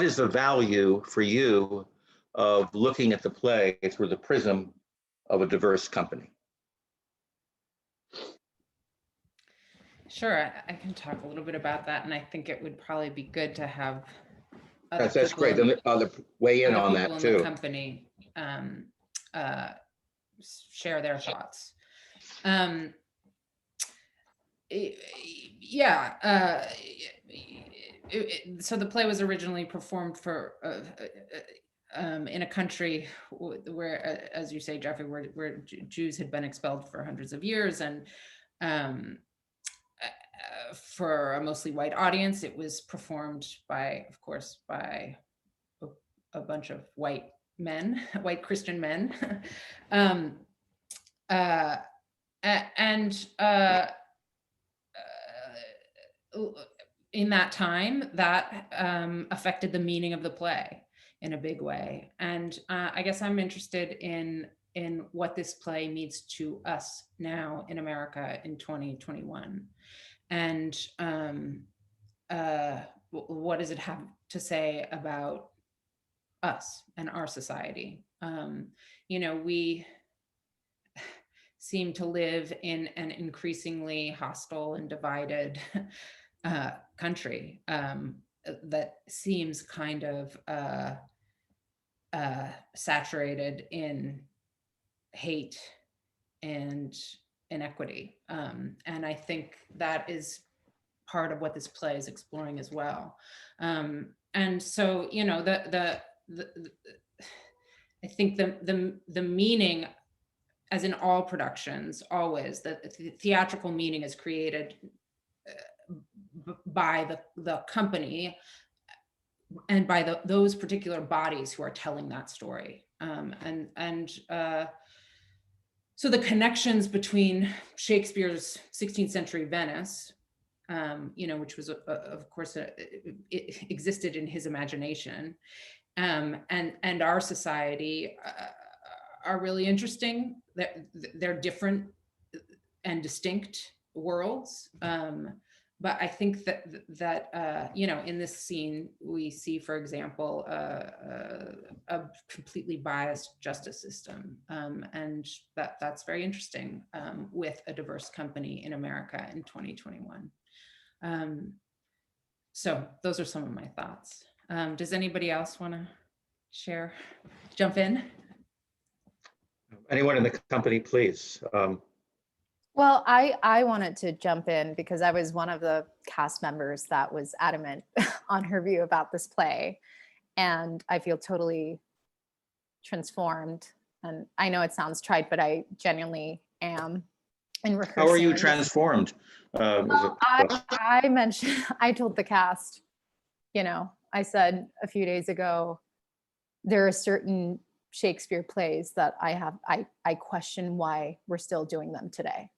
S1: is the value for you of looking at the play through the prism of a diverse company?
S11: Sure, I can talk a little bit about that, and I think it would probably be good to have
S1: that's great. I'll weigh in on that too.
S11: The company share their thoughts. So the play was originally performed for in a country where, as you say, Jeffrey, where Jews had been expelled for hundreds of years, and for a mostly white audience. It was performed by, of course, by a bunch of white men, white Christian men. In that time, that affected the meaning of the play in a big way. And I guess I'm interested in what this play means to us now in America in 2021. And what does it have to say about us and our society? You know, we seem to live in an increasingly hostile and divided country that seems kind of saturated in hate and inequity. And I think that is part of what this play is exploring as well. And so, you know, I think the meaning, as in all productions, always, the theatrical meaning is created by the company and by those particular bodies who are telling that story. So the connections between Shakespeare's 16th century Venice, you know, which was, of course, it existed in his imagination, and our society are really interesting. They're different and distinct worlds. But I think that you know, in this scene, we see, for example, a completely biased justice system, and that's very interesting with a diverse company in America in 2021. So those are some of my thoughts. Does anybody else want to share, jump in?
S1: Anyone in the company, please.
S9: Well, I wanted to jump in because I was one of the cast members that was adamant on her view about this play. And I feel totally transformed. And I know it sounds trite, but I genuinely am in rehearsing.
S1: How are you transformed?
S9: I mentioned, I told the cast, you know, I said a few days ago, there are certain Shakespeare plays that I question why we're still doing them today.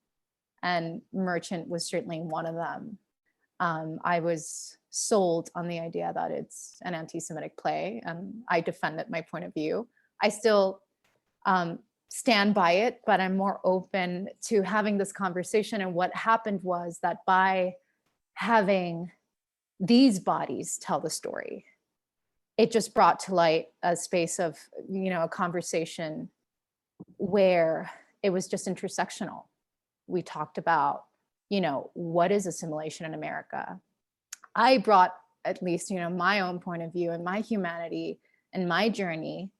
S9: And Merchant was certainly one of them. I was sold on the idea that it's an anti-Semitic play, and I defended my point of view. I still stand by it, but I'm more open to having this conversation. And what happened was that by having these bodies tell the story, it just brought to light a space of, you know, a conversation where it was just intersectional. We talked about, you know, what is assimilation in America? I brought at least, you know, my own point of view and my humanity and my journey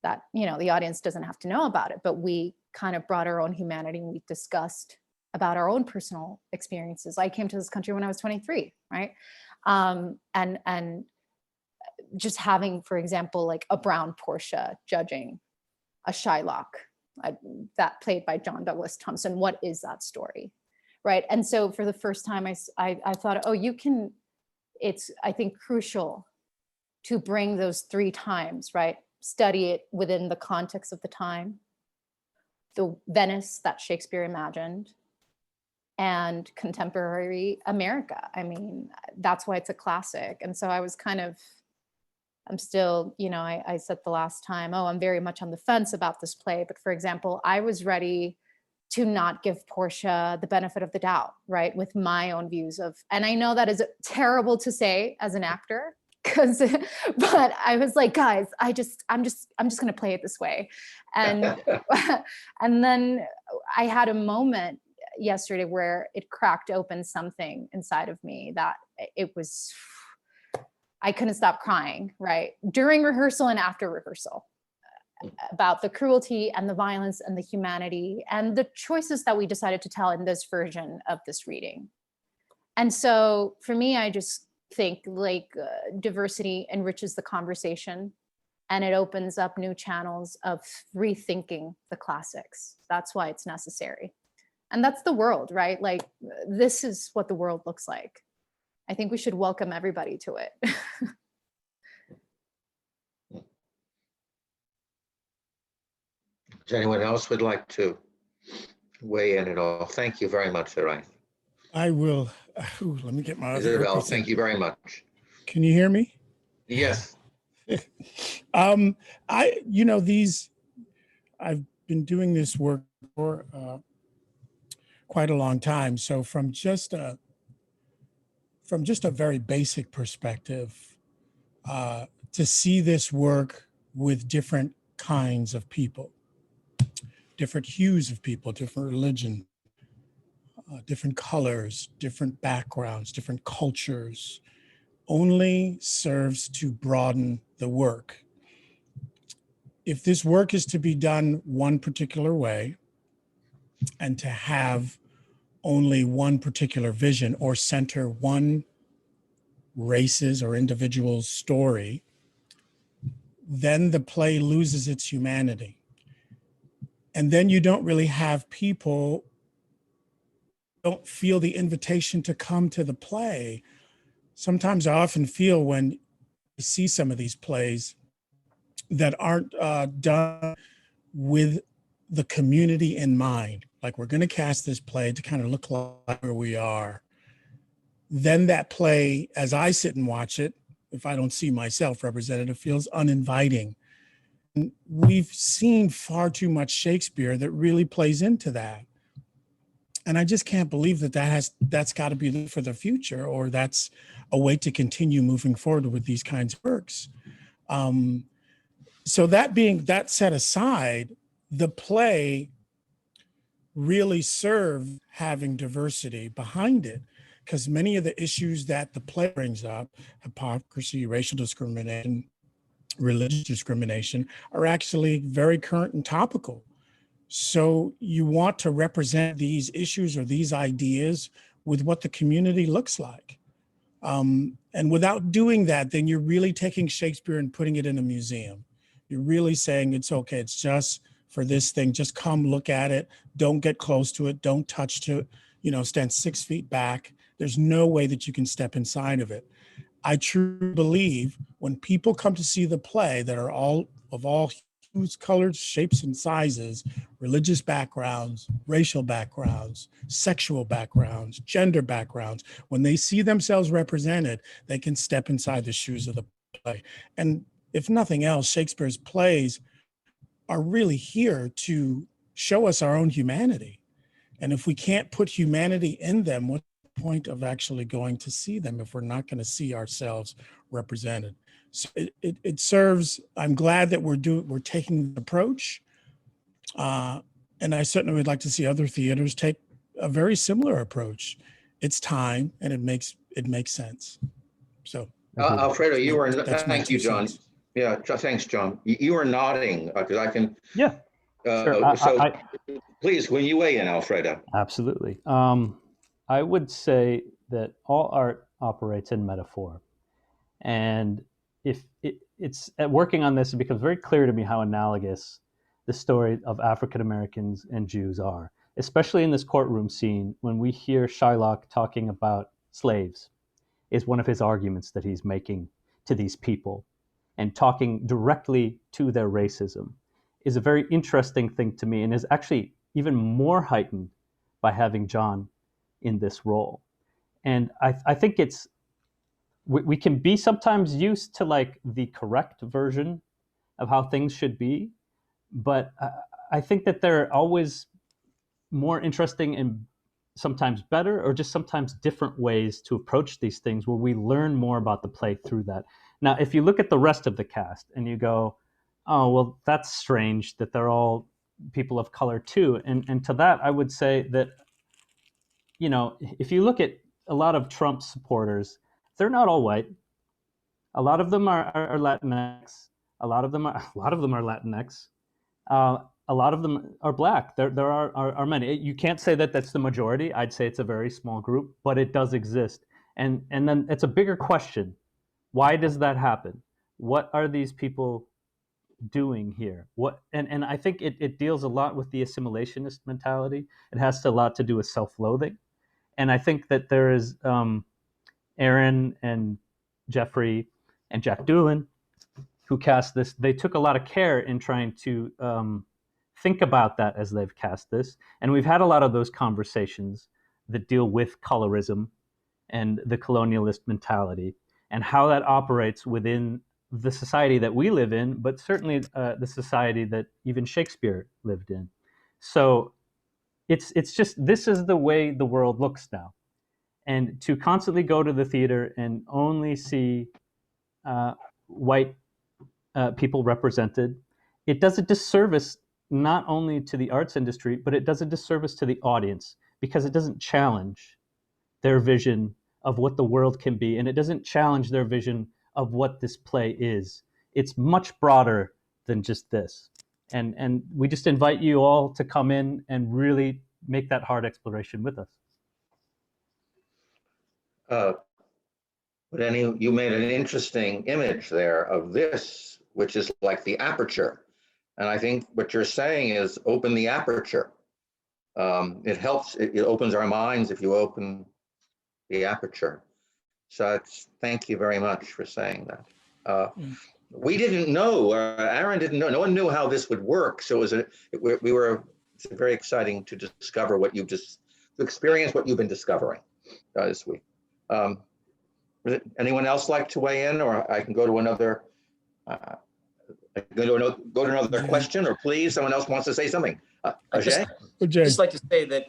S9: that, you know, the audience doesn't have to know about it, but we kind of brought our own humanity and we discussed about our own personal experiences. I came to this country when I was 23, right? And just having, for example, like a brown Portia judging a Shylock, that played by John Douglas Thompson. What is that story, right? And so for the first time, I thought, oh, you can, it's, I think, crucial to bring those three times, right? Study it within the context of the time, the Venice that Shakespeare imagined, and contemporary America. I mean, that's why it's a classic. And so I was kind of, I'm still, you know, I said the last time, oh, I'm very much on the fence about this play. But for example, I was ready to not give Portia the benefit of the doubt, right? With my own views of, and I know that is terrible to say as an actor, because, but I was like, guys, I'm just going to play it this way. And, and then I had a moment yesterday where it cracked open something inside of me that it was, I couldn't stop crying, right? During rehearsal and after rehearsal, about the cruelty and the violence and the humanity and the choices that we decided to tell in this version of this reading. And so for me, I just think like diversity enriches the conversation and it opens up new channels of rethinking the classics. That's why it's necessary. And that's the world, right? Like, this is what the world looks like. I think we should welcome everybody to it.
S1: Does anyone else would like to weigh in at all? Thank you very much, ARRAIZA.
S5: I will. Let me get my other
S1: ISABEL,
S5: earpiece in.
S1: thank you very much.
S5: Can you hear me?
S1: Yes.
S5: You know, I've been doing this work for quite a long time. So from just a from just a very basic perspective, to see this work with different kinds of people, different hues of people, different religion, different colors, different backgrounds, different cultures, only serves to broaden the work. If this work is to be done one particular way and to have only one particular vision or center one race's or individual's story, then the play loses its humanity. And then you don't really have people don't feel the invitation to come to the play. Sometimes I often feel when I see some of these plays that aren't done with the community in mind, like we're going to cast this play to kind of look like where we are. Then that play, as I sit and watch it, if I don't see myself represented, it feels uninviting. And we've seen far too much Shakespeare that really plays into that. And I just can't believe that that's got to be for the future, or that's a way to continue moving forward with these kinds of works. So that set aside, the play really served having diversity behind it, because many of the issues that the play brings up, hypocrisy, racial discrimination, religious discrimination, are actually very current and topical. So you want to represent these issues or these ideas with what the community looks like. And without doing that, then you're really taking Shakespeare and putting it in a museum. You're really saying it's okay, it's just for this thing, just come look at it, don't get close to it, don't touch to it, stand 6 feet back. There's no way that you can step inside of it. I truly believe when people come to see the play that are all hues, colors, shapes, and sizes, religious backgrounds, racial backgrounds, sexual backgrounds, gender backgrounds, when they see themselves represented, they can step inside the shoes of the play. And if nothing else, Shakespeare's plays are really here to show us our own humanity. And if we can't put humanity in them, what's the point of actually going to see them if we're not going to see ourselves represented? So it serves. I'm glad that we're taking the approach, and I certainly would like to see other theaters take a very similar approach. It's time, and it makes sense. So,
S1: Alfredo,
S5: thank
S1: you, John.
S5: Cents.
S1: Yeah, thanks, John. You were nodding because I can.
S6: Yeah. Sure.
S1: Please, when you weigh in, Alfredo.
S6: Absolutely. I would say that all art operates in metaphor, and if it's working on this, it becomes very clear to me how analogous the story of African Americans and Jews are, especially in this courtroom scene when we hear Shylock talking about slaves, is one of his arguments that he's making to these people, and talking directly to their racism is a very interesting thing to me, and is actually even more heightened by having John in this role. And I think we can be sometimes used to like the correct version of how things should be, but I think that they're always more interesting and sometimes better, or just sometimes different ways to approach these things where we learn more about the play through that. Now, if you look at the rest of the cast and you go, oh, well, that's strange that they're all people of color too. And to that, I would say that, if you look at a lot of Trump supporters, they're not all white. A lot of them are Latinx. A lot of them are Latinx. A lot of them are Black. There are many. You can't say that that's the majority. I'd say it's a very small group, but it does exist. And then it's a bigger question. Why does that happen? What are these people doing here? And I think it deals a lot with the assimilationist mentality. It has a lot to do with self-loathing. And I think that there is Aaron and Jeffrey and Jack Doolan, who cast this, they took a lot of care in trying to think about that as they've cast this. And we've had a lot of those conversations that deal with colorism and the colonialist mentality and how that operates within the society that we live in, but certainly the society that even Shakespeare lived in. So it's just, this is the way the world looks now. And to constantly go to the theater and only see white people represented, it does a disservice not only to the arts industry, but it does a disservice to the audience because it doesn't challenge their vision of what the world can be, and it doesn't challenge their vision of what this play is. It's much broader than just this. And we just invite you all to come in and really make that hard exploration with us.
S1: But you made an interesting image there of this, which is like the aperture. And I think what you're saying is open the aperture. It helps, it opens our minds if you open the aperture. So thank you very much for saying that. We didn't know, Aaron didn't know, no one knew how this would work. So it's very exciting to discover what you've just, to experience what you've been discovering this week. Anyone else like to weigh in, or I can go to another, go to another question, or please, someone else wants to say something. Ajay?
S12: I'd just like to say that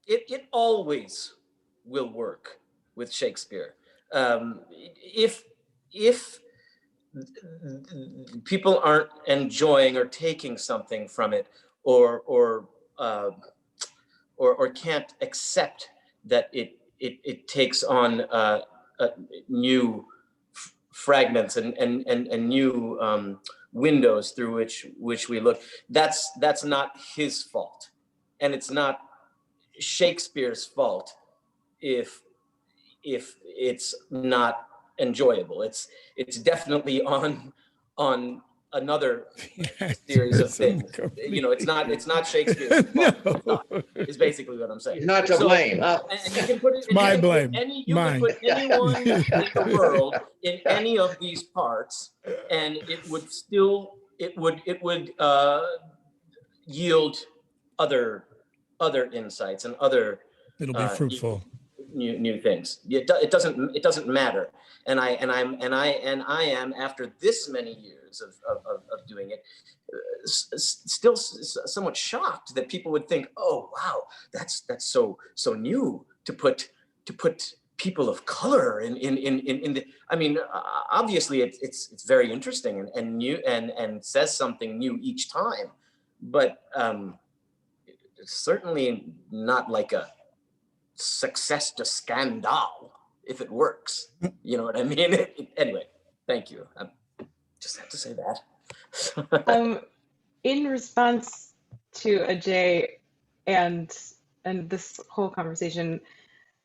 S12: it always will work with Shakespeare. If people aren't enjoying or taking something from it, or can't accept that it takes on new fragments and new windows through which we look, that's not his fault, and it's not Shakespeare's fault if it's not enjoyable. It's definitely on another series of things. You know, it's not Shakespeare's fault. Is basically what I'm saying.
S1: Not to blame.
S12: And you can put it.
S5: My blame.
S12: You can put anyone in the world in any of these parts, and it would yield other insights and other.
S5: It'll be fruitful.
S12: New things. It doesn't matter. And I am, after this many years of doing it, still somewhat shocked that people would think, oh wow, that's so new to put people of color in the. I mean, obviously it's very interesting and new and says something new each time, but it's certainly not like a success to scandal if it works. You know what I mean? Anyway, thank you. I just have to say that.
S8: In response to Ajay and this whole conversation,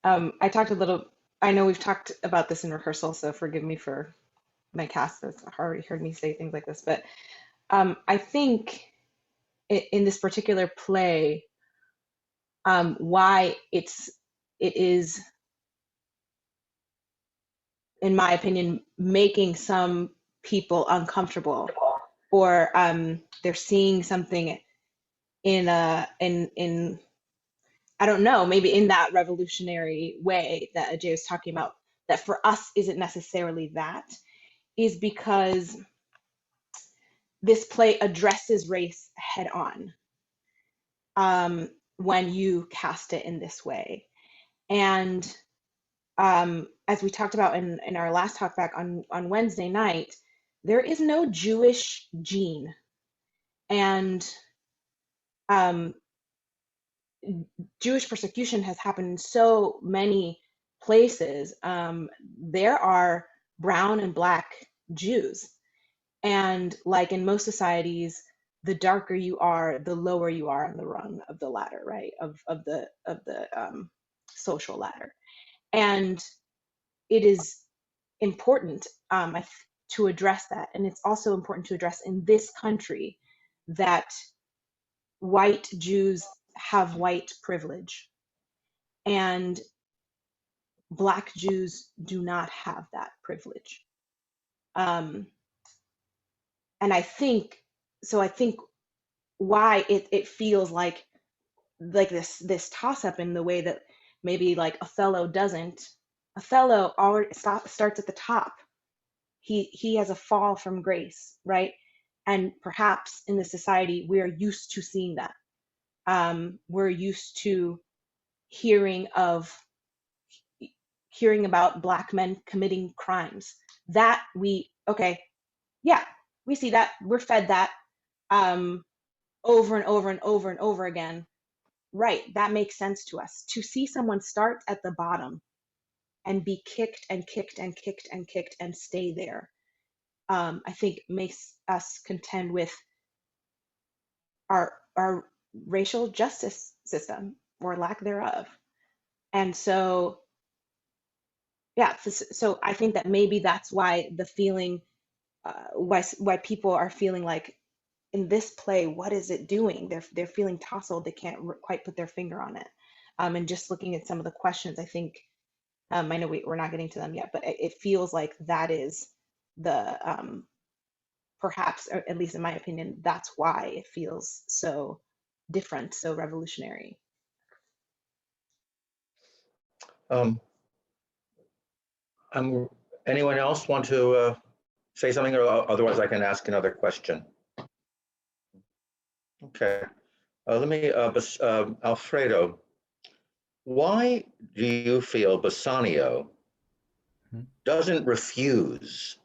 S8: I talked a little. I know we've talked about this in rehearsal, so forgive me for my cast that's already heard me say things like this. But I think in this particular play, why it is, in my opinion, making some people uncomfortable, or they're seeing something in I don't know, maybe in that revolutionary way that Ajay was talking about, that for us isn't necessarily that, is because this play addresses race head on when you cast it in this way. And as we talked about in our last talk back on Wednesday night, there is no Jewish gene. And Jewish persecution has happened in so many places. There are brown and black Jews. And like in most societies, the darker you are, the lower you are on the rung of the ladder, right? Of the social ladder. And it is important to address that. And it's also important to address in this country that white Jews have white privilege and Black Jews do not have that privilege. And I think why it feels like this toss up in the way that maybe like Othello doesn't. Othello already starts at the top. He has a fall from grace, right? And perhaps in this society we are used to seeing that. We're used to hearing of hearing about Black men committing crimes. That okay, yeah, we see that, we're fed that over and over and over and over again. Right, that makes sense to us. To see someone start at the bottom and be kicked and kicked and kicked and kicked and stay there, I think makes us contend with our racial justice system or lack thereof. And so, yeah, so I think that maybe that's why the feeling, why people are feeling like in this play, what is it doing? They're feeling tousled. They can't quite put their finger on it. And just looking at some of the questions, I think, I know we're not getting to them yet, but it feels like that is the perhaps, or at least in my opinion, that's why it feels so different, so revolutionary.
S1: Anyone else want to say something, or otherwise I can ask another question? Okay, let me, Alfredo, why do you feel Bassanio doesn't refuse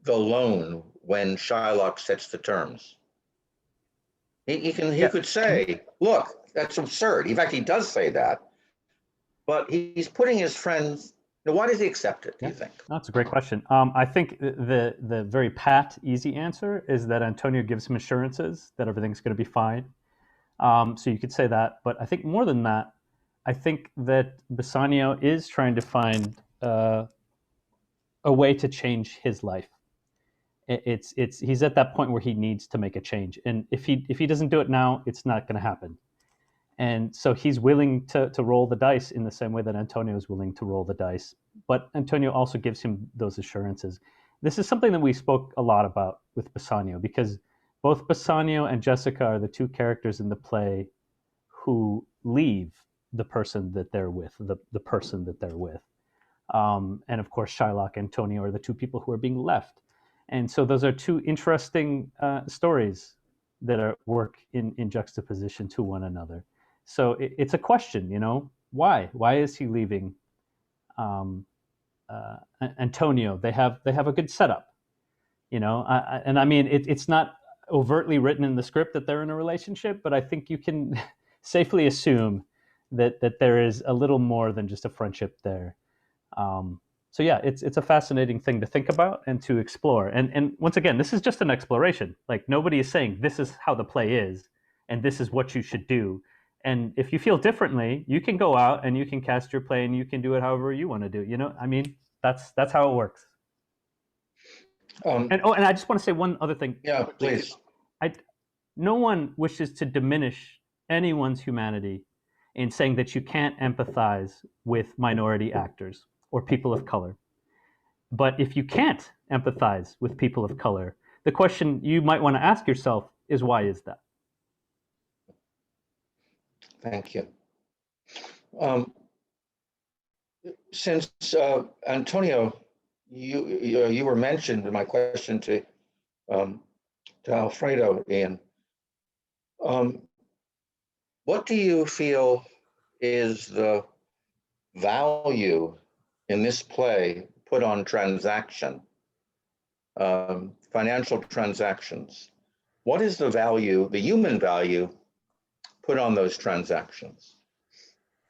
S1: the loan when Shylock sets the terms? He could say, look, that's absurd. In fact, he does say that, but he's putting his friends. Now, why does he accept it, do you think?
S6: That's a great question. I think the very pat, easy answer is that Antonio gives him assurances that everything's going to be fine. So you could say that, but I think more than that, I think that Bassanio is trying to find a way to change his life. He's at that point where he needs to make a change, and if he doesn't do it now, it's not going to happen. And so he's willing to roll the dice in the same way that Antonio is willing to roll the dice. But Antonio also gives him those assurances. This is something that we spoke a lot about with Bassanio, because both Bassanio and Jessica are the two characters in the play who leave the person that they're with, the person that they're with. And of course, Shylock and Antonio are the two people who are being left. And so those are two interesting stories that are work in juxtaposition to one another. So it's a question, why? Why is he leaving Antonio? They have a good setup, and I mean, it's not overtly written in the script that they're in a relationship, but I think you can safely assume that there is a little more than just a friendship there. So yeah, it's a fascinating thing to think about and to explore. And once again, this is just an exploration. Like, nobody is saying this is how the play is and this is what you should do. And if you feel differently, you can go out and you can cast your play and you can do it however you want to do. I mean, that's how it works. And I just want to say one other thing.
S1: Yeah, please.
S6: No one wishes to diminish anyone's humanity in saying that you can't empathize with minority actors or people of color. But if you can't empathize with people of color, the question you might want to ask yourself is, why is that?
S1: Thank you. Since Antonio, you were mentioned in my question to Alfredo, Ian, what do you feel is the value in this play put on transaction, financial transactions? What is the value, the human value, put on those transactions?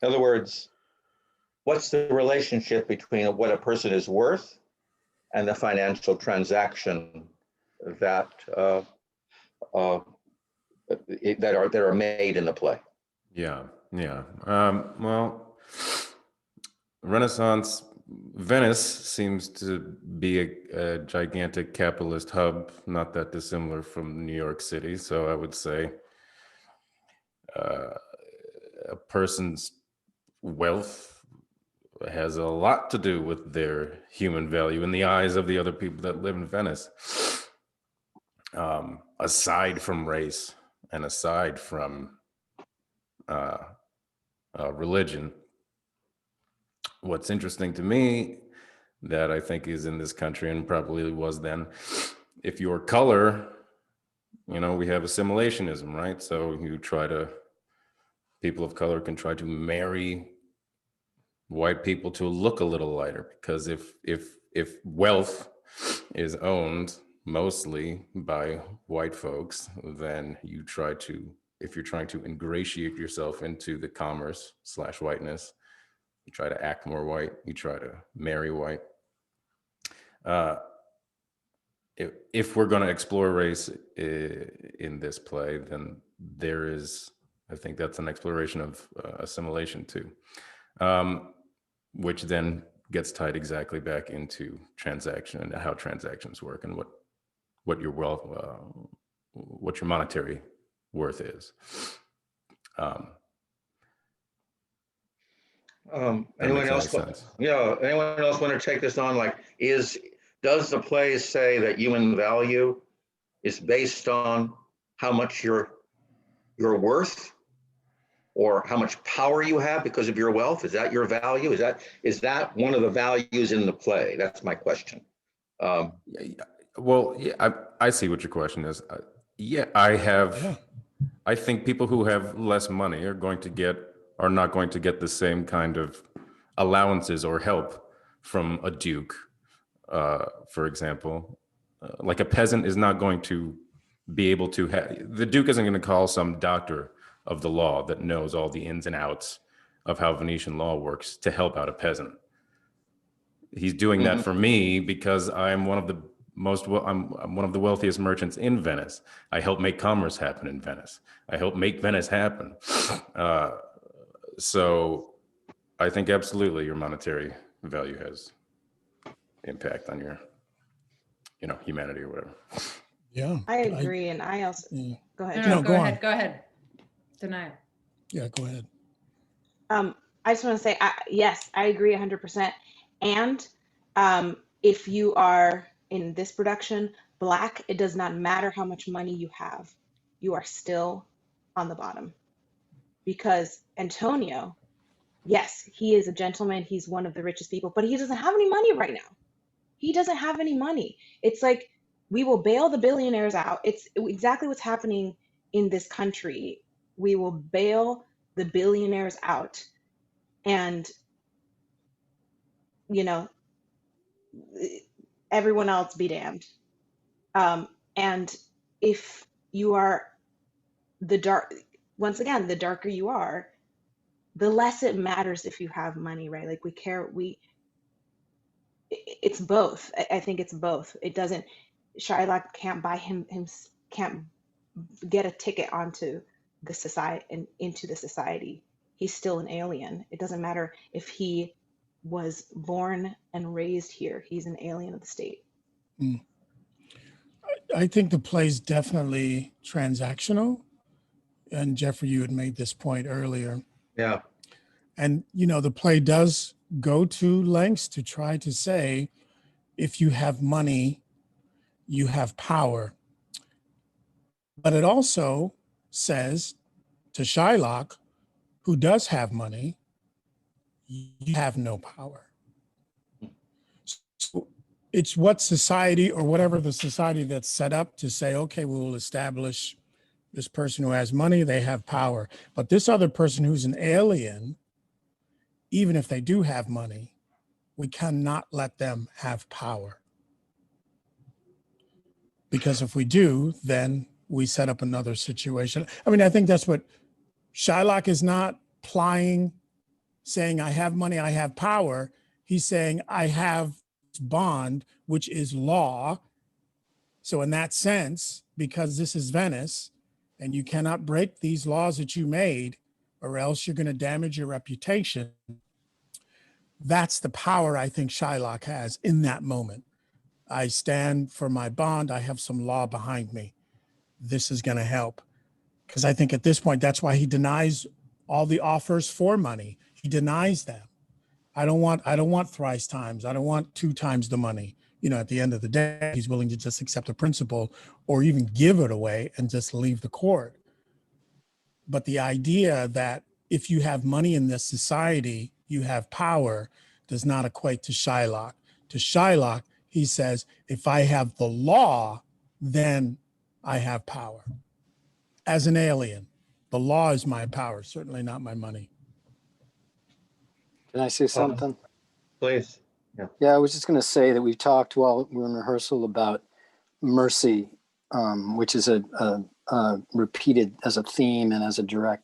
S1: In other words, what's the relationship between what a person is worth and the financial transaction that that are made in the play?
S4: Yeah. Well, Renaissance Venice seems to be a gigantic capitalist hub, not that dissimilar from New York City. So I would say a person's wealth has a lot to do with their human value in the eyes of the other people that live in Venice. Aside from race and aside from religion, what's interesting to me that I think is in this country and probably was then, if your color, we have assimilationism, right? So people of color can try to marry white people to look a little lighter, because if wealth is owned mostly by white folks, then if you're trying to ingratiate yourself into the commerce / whiteness, you try to act more white, you try to marry white. If we're going to explore race in this play, then I think that's an exploration of assimilation too, which then gets tied exactly back into transaction and how transactions work and what your wealth, what your monetary worth is.
S1: Anyone else? Anyone else want to take this on? Like, does the play say that human value is based on how much you're worth, or how much power you have because of your wealth? Is that your value? Is that one of the values in the play? That's my question.
S4: Well, yeah, I see what your question is. I think people who have less money are not going to get the same kind of allowances or help from a duke, for example. Like a peasant is not going to be able to the duke isn't going to call some doctor of the law that knows all the ins and outs of how Venetian law works to help out a peasant. He's doing that for me because I'm one of the I'm one of the wealthiest merchants in Venice. I help make commerce happen in Venice. I help make Venice happen. So I think absolutely your monetary value has impact on your, humanity or whatever.
S5: Yeah.
S8: I agree. And I also, go ahead.
S11: No, go ahead. Danaya.
S5: Yeah, go ahead.
S8: I just want to say, yes, I agree 100%. And if you are in this production Black, it does not matter how much money you have. You are still on the bottom. Because Antonio, yes, he is a gentleman. He's one of the richest people, but he doesn't have any money right now. He doesn't have any money. It's like, we will bail the billionaires out. It's exactly what's happening in this country. We will bail the billionaires out, and everyone else be damned. And if you are once again, the darker you are, the less it matters if you have money, right? Like it's both. I think it's both. It doesn't, Shylock can't buy can't get a ticket onto the society and into the society. He's still an alien. It doesn't matter if he was born and raised here. He's an alien of the state.
S5: I think the play's definitely transactional. And Jeffrey, you had made this point earlier.
S1: Yeah.
S5: And, the play does go to lengths to try to say, if you have money, you have power. But it also says to Shylock, who does have money, you have no power. So it's what society, or whatever the society that's set up to say, okay, we will establish this person who has money, they have power. But this other person who's an alien, even if they do have money, we cannot let them have power. Because if we do, then we set up another situation. I mean, I think that's what Shylock is not plying, saying, I have money, I have power. He's saying, I have bond, which is law. So in that sense, because this is Venice, and you cannot break these laws that you made, or else you're going to damage your reputation. That's the power I think Shylock has in that moment. I stand for my bond. I have some law behind me. This is going to help. Because I think at this point, that's why he denies all the offers for money. He denies them. I don't want thrice times. I don't want 2 times the money. At the end of the day, he's willing to just accept the principle or even give it away and just leave the court. But the idea that if you have money in this society, you have power does not equate to Shylock. To Shylock, he says, if I have the law, then I have power. As an alien, the law is my power, certainly not my money.
S3: Can I say something?
S1: Please. Yeah.
S3: Yeah, I was just going to say that we've talked while we were in rehearsal about mercy, which is a repeated as a theme and as a direct.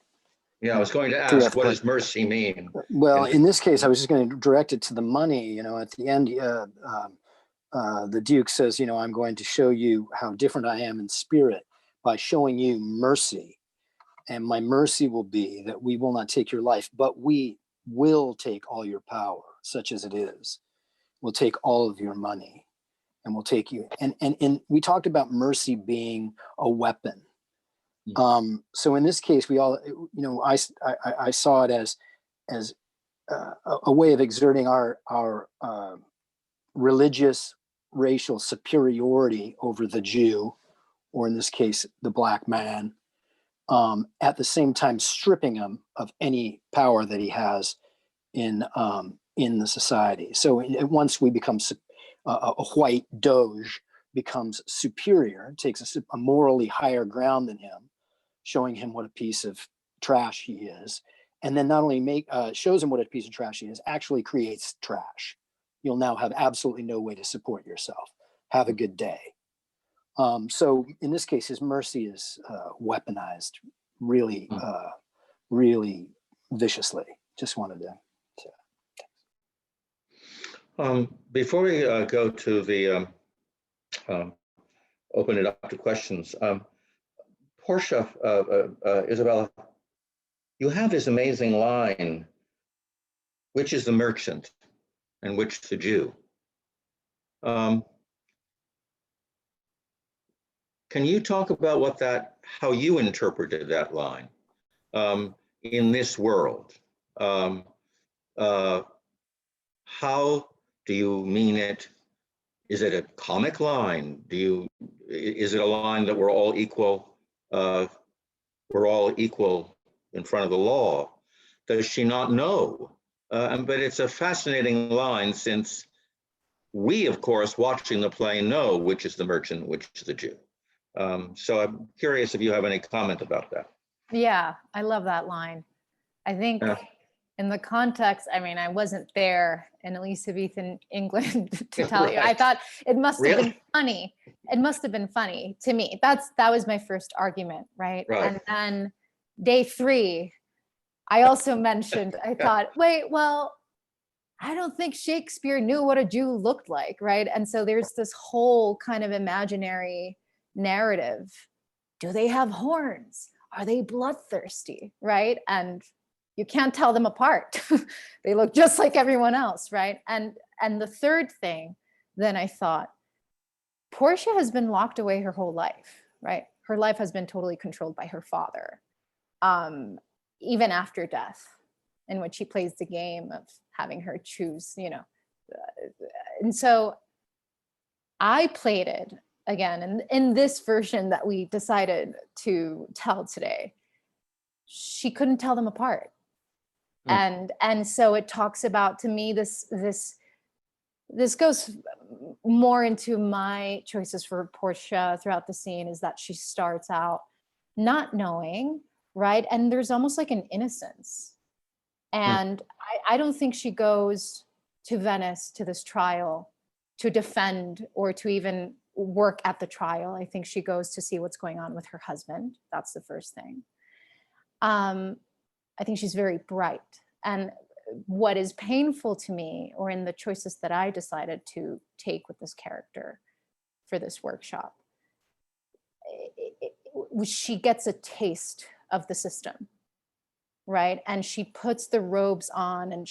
S1: Yeah, I was going to ask, what does mercy mean?
S3: Well, in this case, I was just going to direct it to the money. You know, at the end, the Duke says, you know, I'm going to show you how different I am in spirit by showing you mercy. And my mercy will be that we will not take your life, but we will take all your power, such as it is. We'll take all of your money and we'll take you. And we talked about mercy being a weapon. So in this case, we all, you know, I saw it as a way of exerting our religious, racial superiority over the Jew, or in this case, the black man, at the same time stripping him of any power that he has in the society. So once we become a white doge becomes superior, takes a morally higher ground than him, showing him what a piece of trash he is, and then not only shows him what a piece of trash he is, actually creates trash. You'll now have absolutely no way to support yourself. Have a good day. So in this case, his mercy is weaponized really, really viciously. Just wanted to.
S1: Before we go to the open it up to questions, Portia, Isabella, you have this amazing line, which is the merchant and which the Jew. Can you talk about how you interpreted that line in this world? How do you mean it? Is it a comic line? Is it a line that we're all equal? We're all equal in front of the law. Does she not know? But it's a fascinating line, since we, of course, watching the play, know which is the merchant, which is the Jew. So I'm curious if you have any comment about that.
S9: Yeah, I love that line. I think in the context, I mean, I wasn't there in Elizabethan England to tell you. I thought it must have been funny. It must have been funny to me. That was my first argument, right? And then day 3, I also mentioned, I thought, wait, well, I don't think Shakespeare knew what a Jew looked like, right? And so there's this whole kind of imaginary narrative. Do they have horns? Are they bloodthirsty, right? And you can't tell them apart. They look just like everyone else, right? And the third thing, then I thought, Portia has been locked away her whole life, right? Her life has been totally controlled by her father, even after death, in which he plays the game of having her choose, you know. And so I played it again, in this version that we decided to tell today. She couldn't tell them apart. And so it talks about, to me, this goes more into my choices for Portia throughout the scene, is that she starts out not knowing, right? And there's almost like an innocence. And I don't think she goes to Venice, to this trial, to defend or to even work at the trial. I think she goes to see what's going on with her husband. That's the first thing. I think she's very bright. And what is painful to me, or in the choices that I decided to take with this character for this workshop, she gets a taste of the system, right? And she puts the robes on, and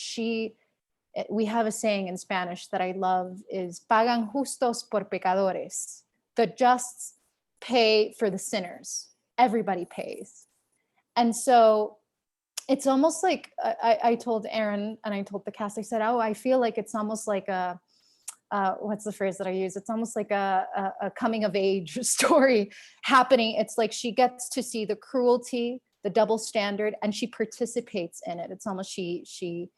S9: we have a saying in Spanish that I love, is pagan justos por pecadores. The justs pay for the sinners. Everybody pays. And so it's almost like, I told Aaron and I told the cast, I said, oh, I feel like it's almost like what's the phrase that I use? It's almost like a coming of age story happening. It's like she gets to see the cruelty, the double standard, and she participates in it. It's almost she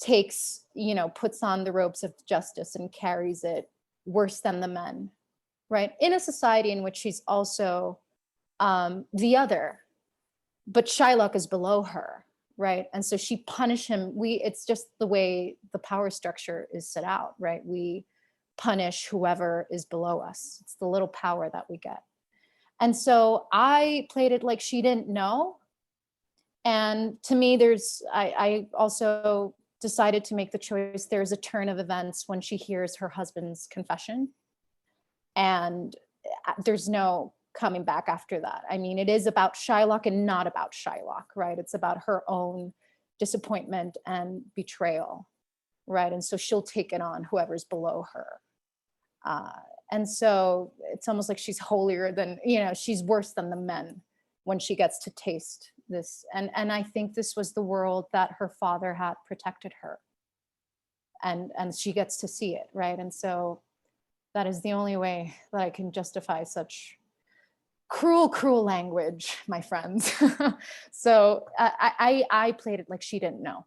S9: takes, you know, puts on the robes of justice and carries it worse than the men, right? In a society in which she's also the other, but Shylock is below her, right? And so she punished him. It's just the way the power structure is set out, right? We punish whoever is below us. It's the little power that we get. And so I played it like she didn't know. And to me, I also decided to make the choice. There's a turn of events when she hears her husband's confession, and there's no coming back after that. I mean, it is about Shylock and not about Shylock, right? It's about her own disappointment and betrayal, right? And so she'll take it on whoever's below her. And so it's almost like she's holier than, she's worse than the men when she gets to taste this. And I think this was the world that her father had protected her. And she gets to see it, right? And so that is the only way that I can justify such cruel, cruel language, my friends. So I played it like she didn't know.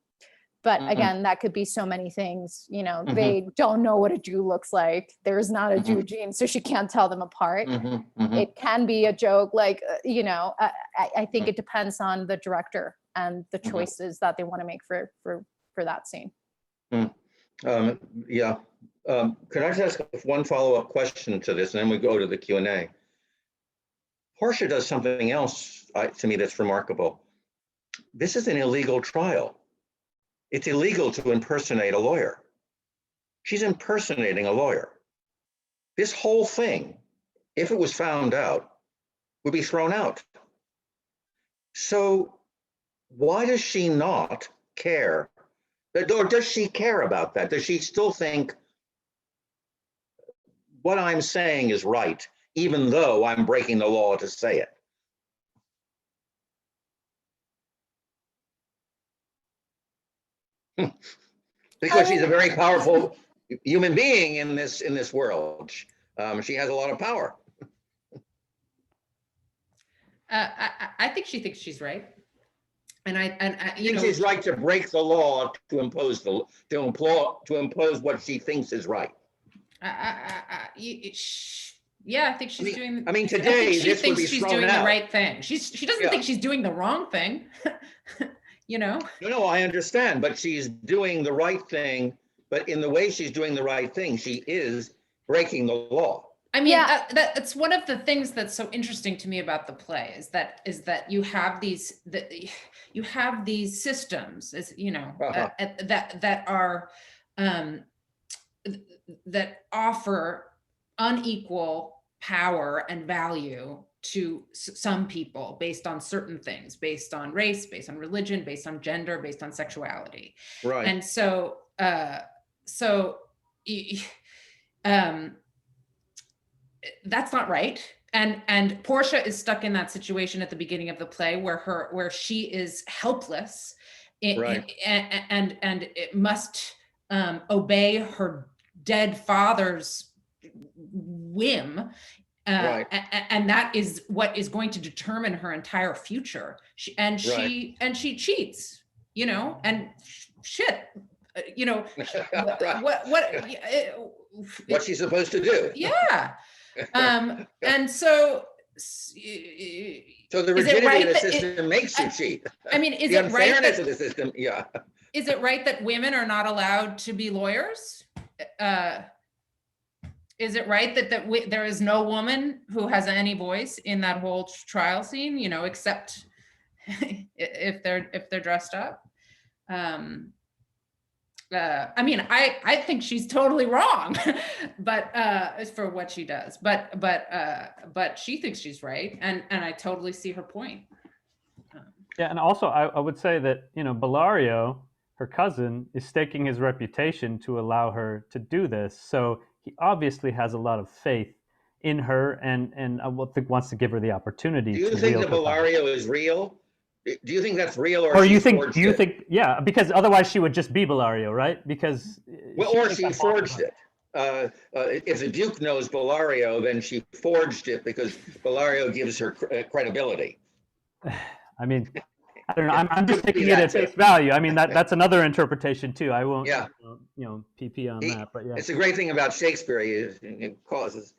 S9: But again, that could be so many things. They don't know what a Jew looks like. There's not a Jew gene, so she can't tell them apart. It can be a joke, like, I think it depends on the director and the choices that they want to make for that scene.
S1: Yeah. Could I just ask one follow-up question to this, and then we go to the Q&A? Portia does something else to me that's remarkable. This is an illegal trial. It's illegal to impersonate a lawyer. She's impersonating a lawyer. This whole thing, if it was found out, would be thrown out. So why does she not care? Or does she care about that? Does she still think what I'm saying is right, even though I'm breaking the law to say it? Because she's a very powerful human being in this world. She has a lot of power.
S11: I think she thinks she's right, and I
S1: think she's right to break the law to impose what she thinks is right.
S11: Yeah, I think she's doing.
S1: I mean, today
S11: she
S1: this would
S11: thinks
S1: be
S11: she's
S1: thrown
S11: doing
S1: out.
S11: the right thing. She doesn't think she's doing the wrong thing.
S1: No, I understand, but she's doing the right thing. But in the way she's doing the right thing, she is breaking the law.
S11: I mean, that's one of the things that's so interesting to me about the play is that you have these systems, as that offer unequal power and value to some people based on certain things, based on race, based on religion, based on gender, based on sexuality.
S1: Right.
S11: And so, that's not right. And Portia is stuck in that situation at the beginning of the play where she is helpless, and it must obey her dead father's whim. And that is what is going to determine her entire future. She cheats, and shit,
S1: what's she supposed to do?
S11: Yeah. And so
S1: the rigidity of the system makes you cheat.
S11: I mean, is
S1: the
S11: it right
S1: unfairness of the system? Yeah.
S11: Is it right that women are not allowed to be lawyers? Is it right that there is no woman who has any voice in that whole trial scene, except if they're dressed up? I mean, I think she's totally wrong, but for what she does, but she thinks she's right, and I totally see her point.
S13: Yeah, and also I would say that Bellario, her cousin, is staking his reputation to allow her to do this. So he obviously has a lot of faith in her, and I think wants to give her the opportunity.
S1: Do you think that Bellario is real? Do you think that's real, or
S13: you think? Do you think? Yeah, because otherwise she would just be Bellario, right? Because
S1: she forged it. If the Duke knows Bellario, then she forged it because Bellario gives her credibility.
S13: I mean, I don't know. I'm just taking it at face value. I mean, that's another interpretation too. I won't, PP on that. But yeah,
S1: it's a great thing about Shakespeare. It causes,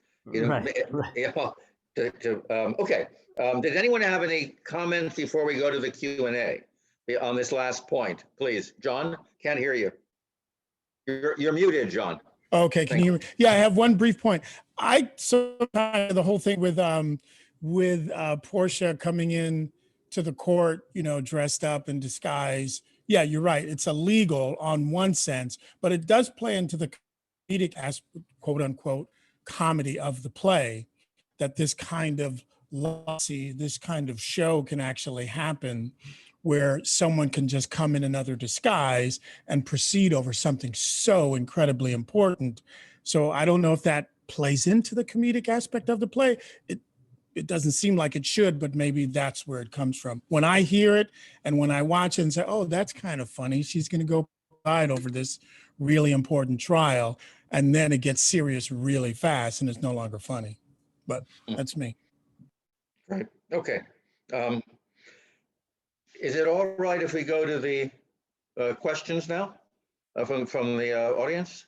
S1: okay. Did anyone have any comments before we go to the Q&A? on this last point, please. John, can't hear you. You're muted, John.
S5: Okay, can you hear me? Yeah, I have one brief point. I saw the whole thing with Portia coming in to the court, you know, dressed up in disguise. Yeah, you're right. It's illegal on one sense, but it does play into the comedic aspect, quote unquote, comedy of the play, that this kind of this kind of show can actually happen, where someone can just come in another disguise and proceed over something so incredibly important. So I don't know if that plays into the comedic aspect of the play. It doesn't seem like it should, but maybe that's where it comes from. When I hear it and when I watch it and say, oh, that's kind of funny, she's going to go side over this really important trial, and then it gets serious really fast and it's no longer funny. But that's me.
S1: Right. Okay. Is it all right if we go to the questions now from the audience?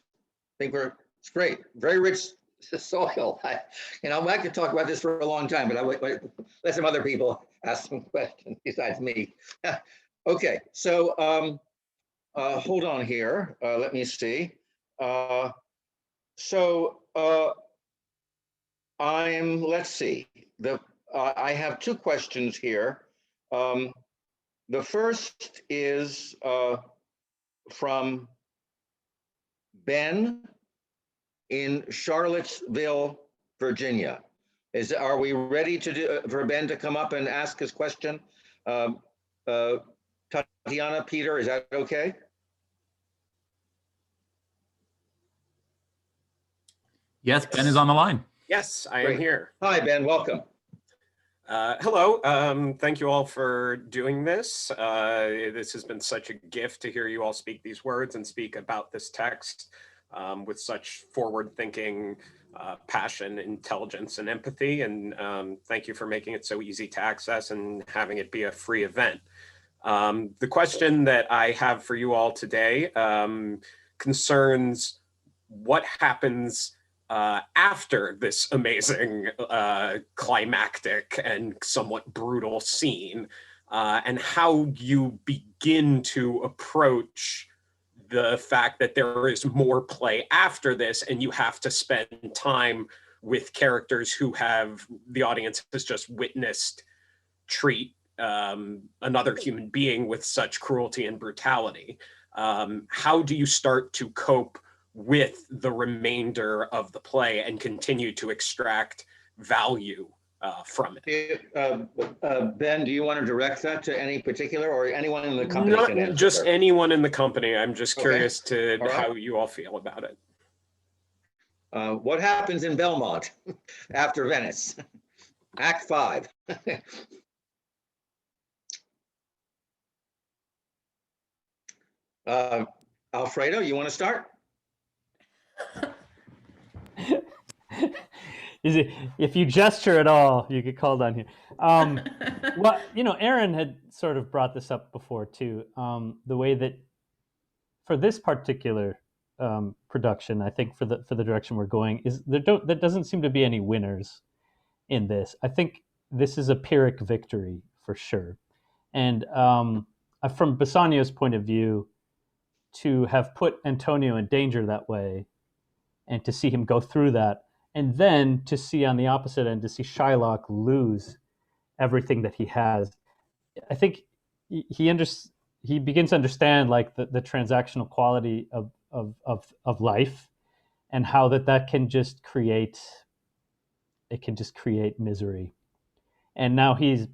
S1: I think it's great. Very rich soil. I could talk about this for a long time, but I would let some other people ask some questions besides me. Okay, so hold on here. Let me see. Let's see. I have two questions here. The first is from Ben in Charlottesville, Virginia. Are we ready for Ben to come up and ask his question? Tatiana, Peter, is that okay?
S14: Yes, Ben is on the line.
S15: Yes, I am here.
S1: Hi, Ben, welcome.
S15: Hello, thank you all for doing this. This has been such a gift to hear you all speak these words and speak about this text with such forward-thinking passion, intelligence, and empathy. And thank you for making it so easy to access and having it be a free event. The question that I have for you all today concerns what happens after this amazing climactic and somewhat brutal scene, and how you begin to approach the fact that there is more play after this, and you have to spend time with characters who the audience has just witnessed treat another human being with such cruelty and brutality. How do you start to cope with the remainder of the play and continue to extract value from it?
S1: Ben, do you want to direct that to any particular, or anyone in the company?
S15: Not just anyone in the company. I'm just curious to how you all feel about it.
S1: What happens in Belmont after Venice? Act 5. Alfredo, you want to start?
S13: If you gesture at all, you get called on here. Well, Aaron had sort of brought this up before too. The way that for this particular production, I think for the direction we're going, is there doesn't seem to be any winners in this. I think this is a Pyrrhic victory for sure. And from Bassanio's point of view, to have put Antonio in danger that way, and to see him go through that, and then to see on the opposite end, to see Shylock lose everything that he has, I think he begins to understand like the transactional quality of life, and how that can just create misery. And now he's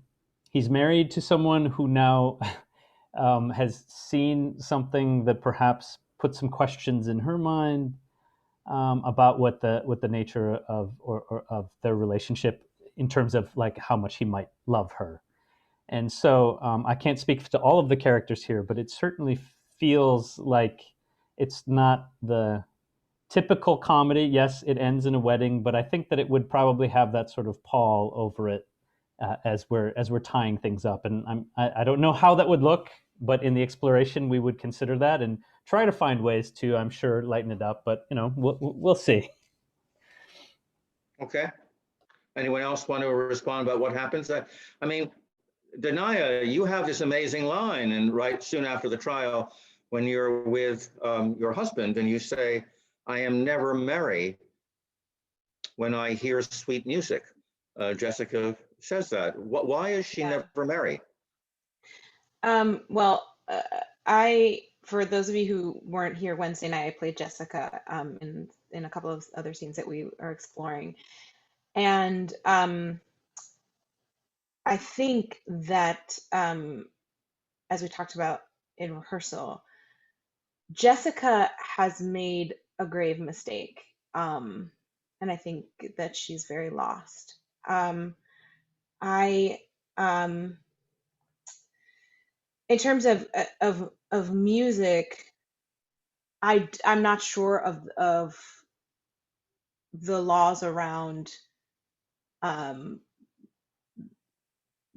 S13: married to someone who now has seen something that perhaps put some questions in her mind about what the nature of their relationship, in terms of like how much he might love her. And so I can't speak to all of the characters here, but it certainly feels like it's not the typical comedy. Yes, it ends in a wedding, but I think that it would probably have that sort of pall over it as we're tying things up. And I don't know how that would look, but in the exploration we would consider that and try to find ways to, I'm sure, lighten it up. But we'll see.
S1: Okay. Anyone else want to respond about what happens? I mean, Danaya, you have this amazing line, and right soon after the trial, when you're with your husband and you say, "I am never merry when I hear sweet music." Jessica says that. Why is she never merry?
S8: Well, for those of you who weren't here Wednesday night, I played Jessica in a couple of other scenes that we are exploring. And I think that, as we talked about in rehearsal, Jessica has made a grave mistake. And I think that she's very lost. In terms of music, I'm not sure of the laws around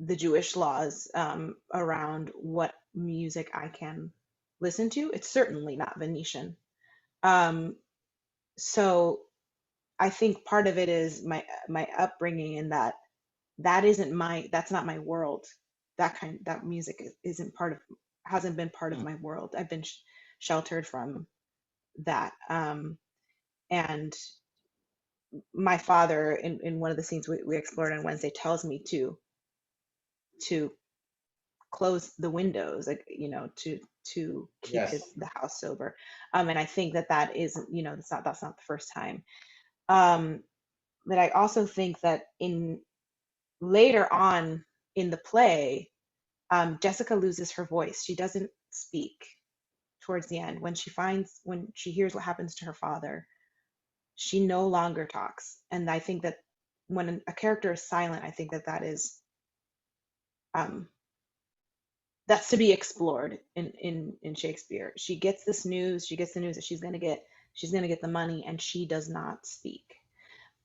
S8: the Jewish laws around what music I can listen to. It's certainly not Venetian. So I think part of it is my upbringing in that's not my world. That music hasn't been part of my world. I've been sheltered from that. And my father in one of the scenes we explored on Wednesday tells me to close the windows, like, to keep the house sober. And I think that is, that's not the first time. But I also think that later on in the play, Jessica loses her voice. She doesn't speak towards the end. When she hears what happens to her father, she no longer talks. And I think that when a character is silent, I think that is that's to be explored in Shakespeare. She gets the news that she's gonna get the money, and she does not speak.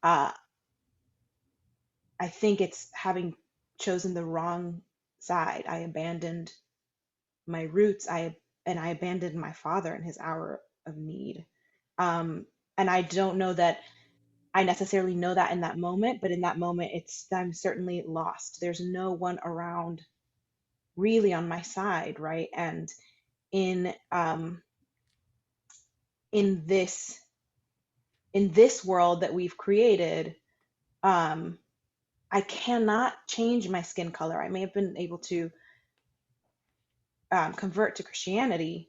S8: I think it's having chosen the wrong side. I abandoned my roots. I abandoned my father in his hour of need. And I don't know that I necessarily know that in that moment, but in that moment, I'm certainly lost. There's no one around really on my side, right? And in this world that we've created, I cannot change my skin color. I may have been able to convert to Christianity,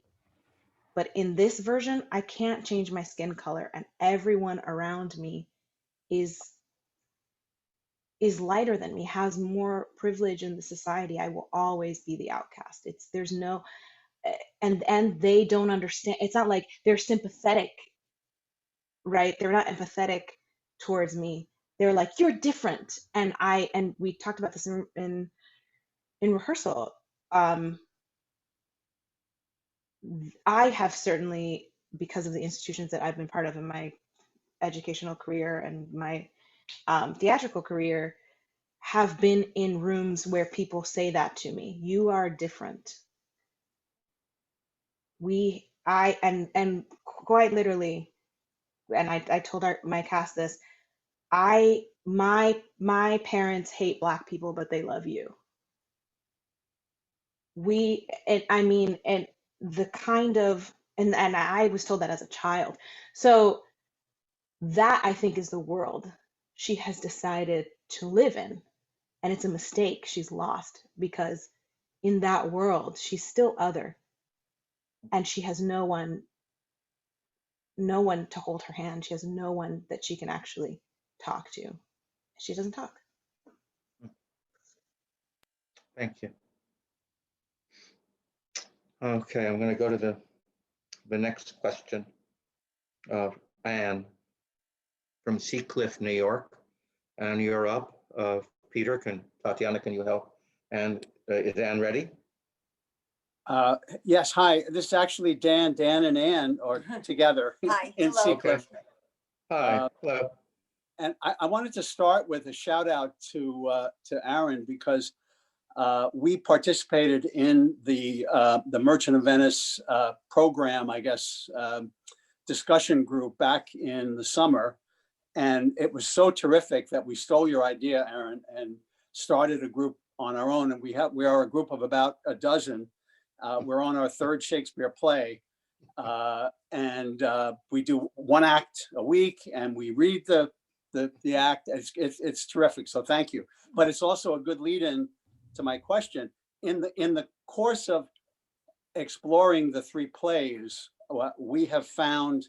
S8: but in this version, I can't change my skin color, and everyone around me is lighter than me, has more privilege in the society. I will always be the outcast. There's no, and they don't understand. It's not like they're sympathetic, right? They're not empathetic towards me. They're like, you're different. And we talked about this in rehearsal. I have certainly, because of the institutions that I've been part of in my educational career and my theatrical career, have been in rooms where people say that to me. You are different. And quite literally, and I told my cast this, my parents hate Black people, but they love you. And I was told that as a child. So that, I think, is the world she has decided to live in. And it's a mistake. She's lost, because in that world, she's still other. And she has no one to hold her hand. She has no one that she can actually talk to. She doesn't talk.
S1: Thank you. Okay, I'm going to go to the next question. Anne from Seacliff, New York, and you're up. Peter, Tatiana, can you help? And is Anne ready?
S16: Yes, hi. This is actually Dan and Anne are together in Seacliff.
S1: Okay. Hi. Hello.
S16: And I wanted to start with a shout out to Aaron, because we participated in the Merchant of Venice program, I guess, discussion group back in the summer. And it was so terrific that we stole your idea, Aaron, and started a group on our own, and we are a group of about a dozen. We're on our third Shakespeare play, and we do one act a week, and we read the act. It's terrific. So thank you. But it's also a good lead-in to my question. In the course of exploring the three plays, we have found,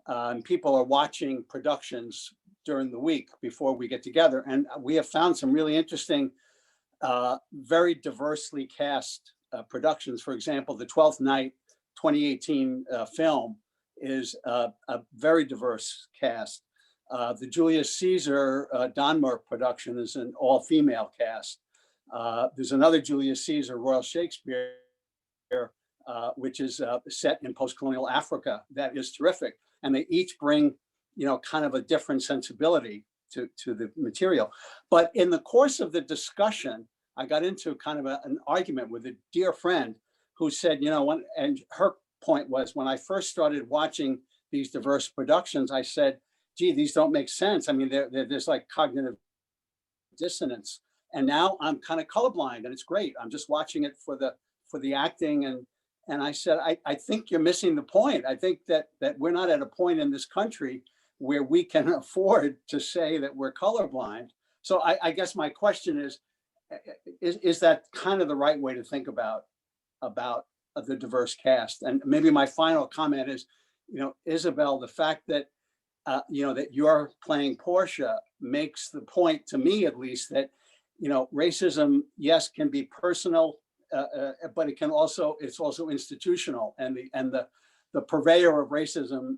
S16: and people are watching productions during the week before we get together, and we have found some really interesting, very diversely cast productions. For example, the 12th Night 2018 film is a very diverse cast. The Julius Caesar Donmer production is an all-female cast. There's another Julius Caesar Royal Shakespeare, which is set in post-colonial Africa, that is terrific. And they each bring, kind of a different sensibility to the material. But in the course of the discussion, I got into kind of an argument with a dear friend who said, and her point was, when I first started watching these diverse productions, I said, gee, these don't make sense. I mean, there's like cognitive dissonance. And now I'm kind of colorblind, and it's great. I'm just watching it for the acting. And I said, I think you're missing the point. I think that we're not at a point in this country where we can afford to say that we're colorblind. So I guess my question is that kind of the right way to think about the diverse cast? And maybe my final comment is, Isabel, the fact that that you're playing Portia makes the point, to me at least, that racism, yes, can be personal, but it's also institutional, and the purveyor of racism,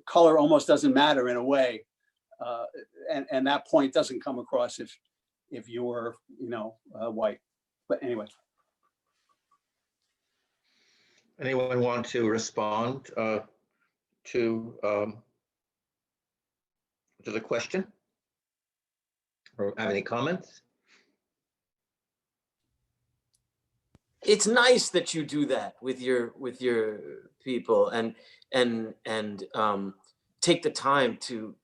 S16: color almost doesn't matter in a way, and that point doesn't come across if you're white. But anyway.
S1: Anyone want to respond to the question, or have any comments?
S12: It's nice that you do that with your people and take the time to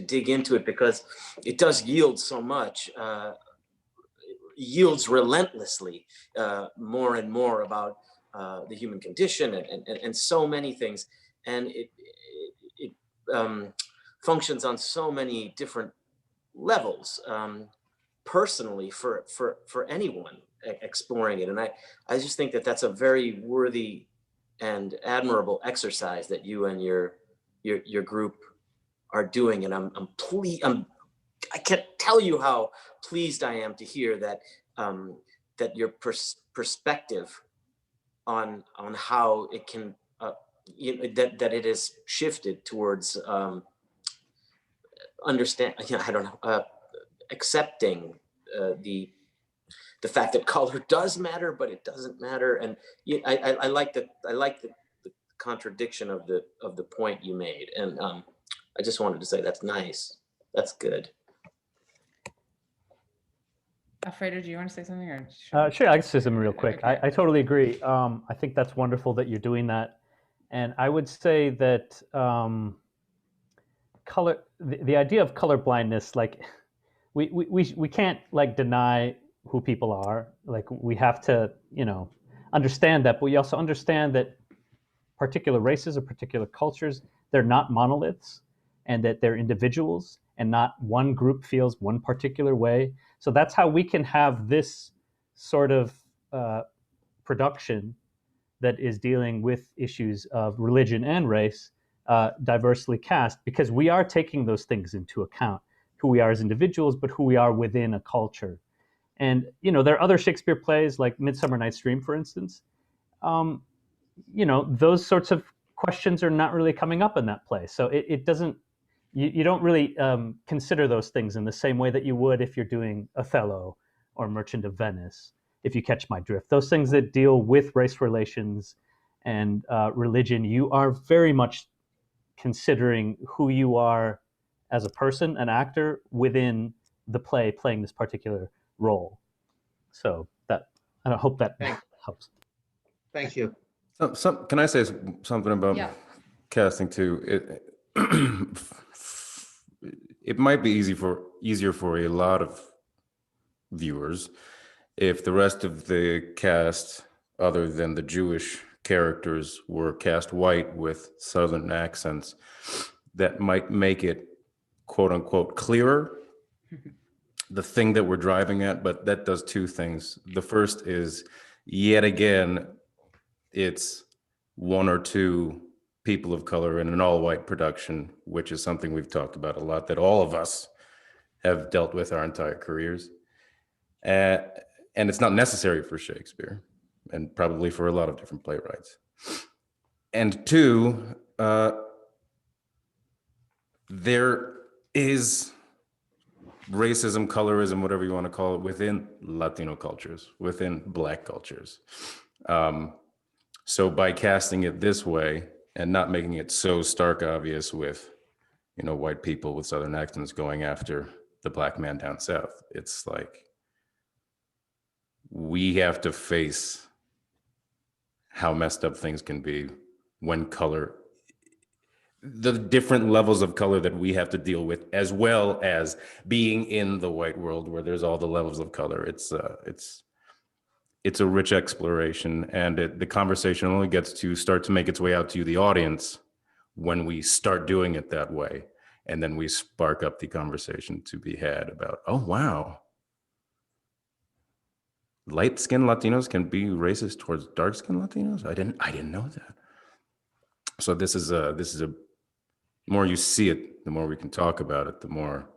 S12: dig into it, because it does yield so much, yields relentlessly more and more about the human condition and so many things, and it functions on so many different levels, personally for anyone exploring it. And I just think that that's a very worthy and admirable exercise that you and your group are doing. And I can't tell you how pleased I am to hear that that your perspective on how it can that it has shifted towards accepting the fact that color does matter, but it doesn't matter. And I like the contradiction of the point you made. And I just wanted to say that's nice. That's good.
S11: Alfredo, do you want to say something? Or
S13: sure, I can say something real quick. Okay. I totally agree. I think that's wonderful that you're doing that. And I would say that the idea of color blindness, like we can't like deny who people are. Like we have to, understand that, but we also understand that particular races or particular cultures, they're not monoliths, and that they're individuals, and not one group feels one particular way. So that's how we can have this sort of production that is dealing with issues of religion and race, diversely cast, because we are taking those things into account, who we are as individuals, but who we are within a culture. And, there are other Shakespeare plays like Midsummer Night's Dream, for instance. Those sorts of questions are not really coming up in that play. So it doesn't, you don't really consider those things in the same way that you would if you're doing Othello or Merchant of Venice, if you catch my drift. Those things that deal with race relations and religion, you are very much considering who you are as a person, an actor within the play playing this particular role. So that, I hope that helps.
S1: Thank you.
S4: Can I say something about casting too? It might be easier for a lot of viewers if the rest of the cast, other than the Jewish characters, were cast white with Southern accents. That might make it, quote unquote, clearer, the thing that we're driving at, but that does two things. The first is, yet again, it's one or two people of color in an all-white production, which is something we've talked about a lot, that all of us have dealt with our entire careers. And it's not necessary for Shakespeare, and probably for a lot of different playwrights. And two, there is racism, colorism, whatever you want to call it, within Latino cultures, within Black cultures. So by casting it this way and not making it so stark obvious with, white people with Southern accents going after the Black man down South, it's like we have to face how messed up things can be when color, the different levels of color that we have to deal with, as well as being in the white world where there's all the levels of color. It's a rich exploration, and the conversation only gets to start to make its way out to the audience when we start doing it that way. And then we spark up the conversation to be had about, oh, wow, light-skinned Latinos can be racist towards dark-skinned Latinos? I didn't know that. So this is a the more you see it, the more we can talk about it, the more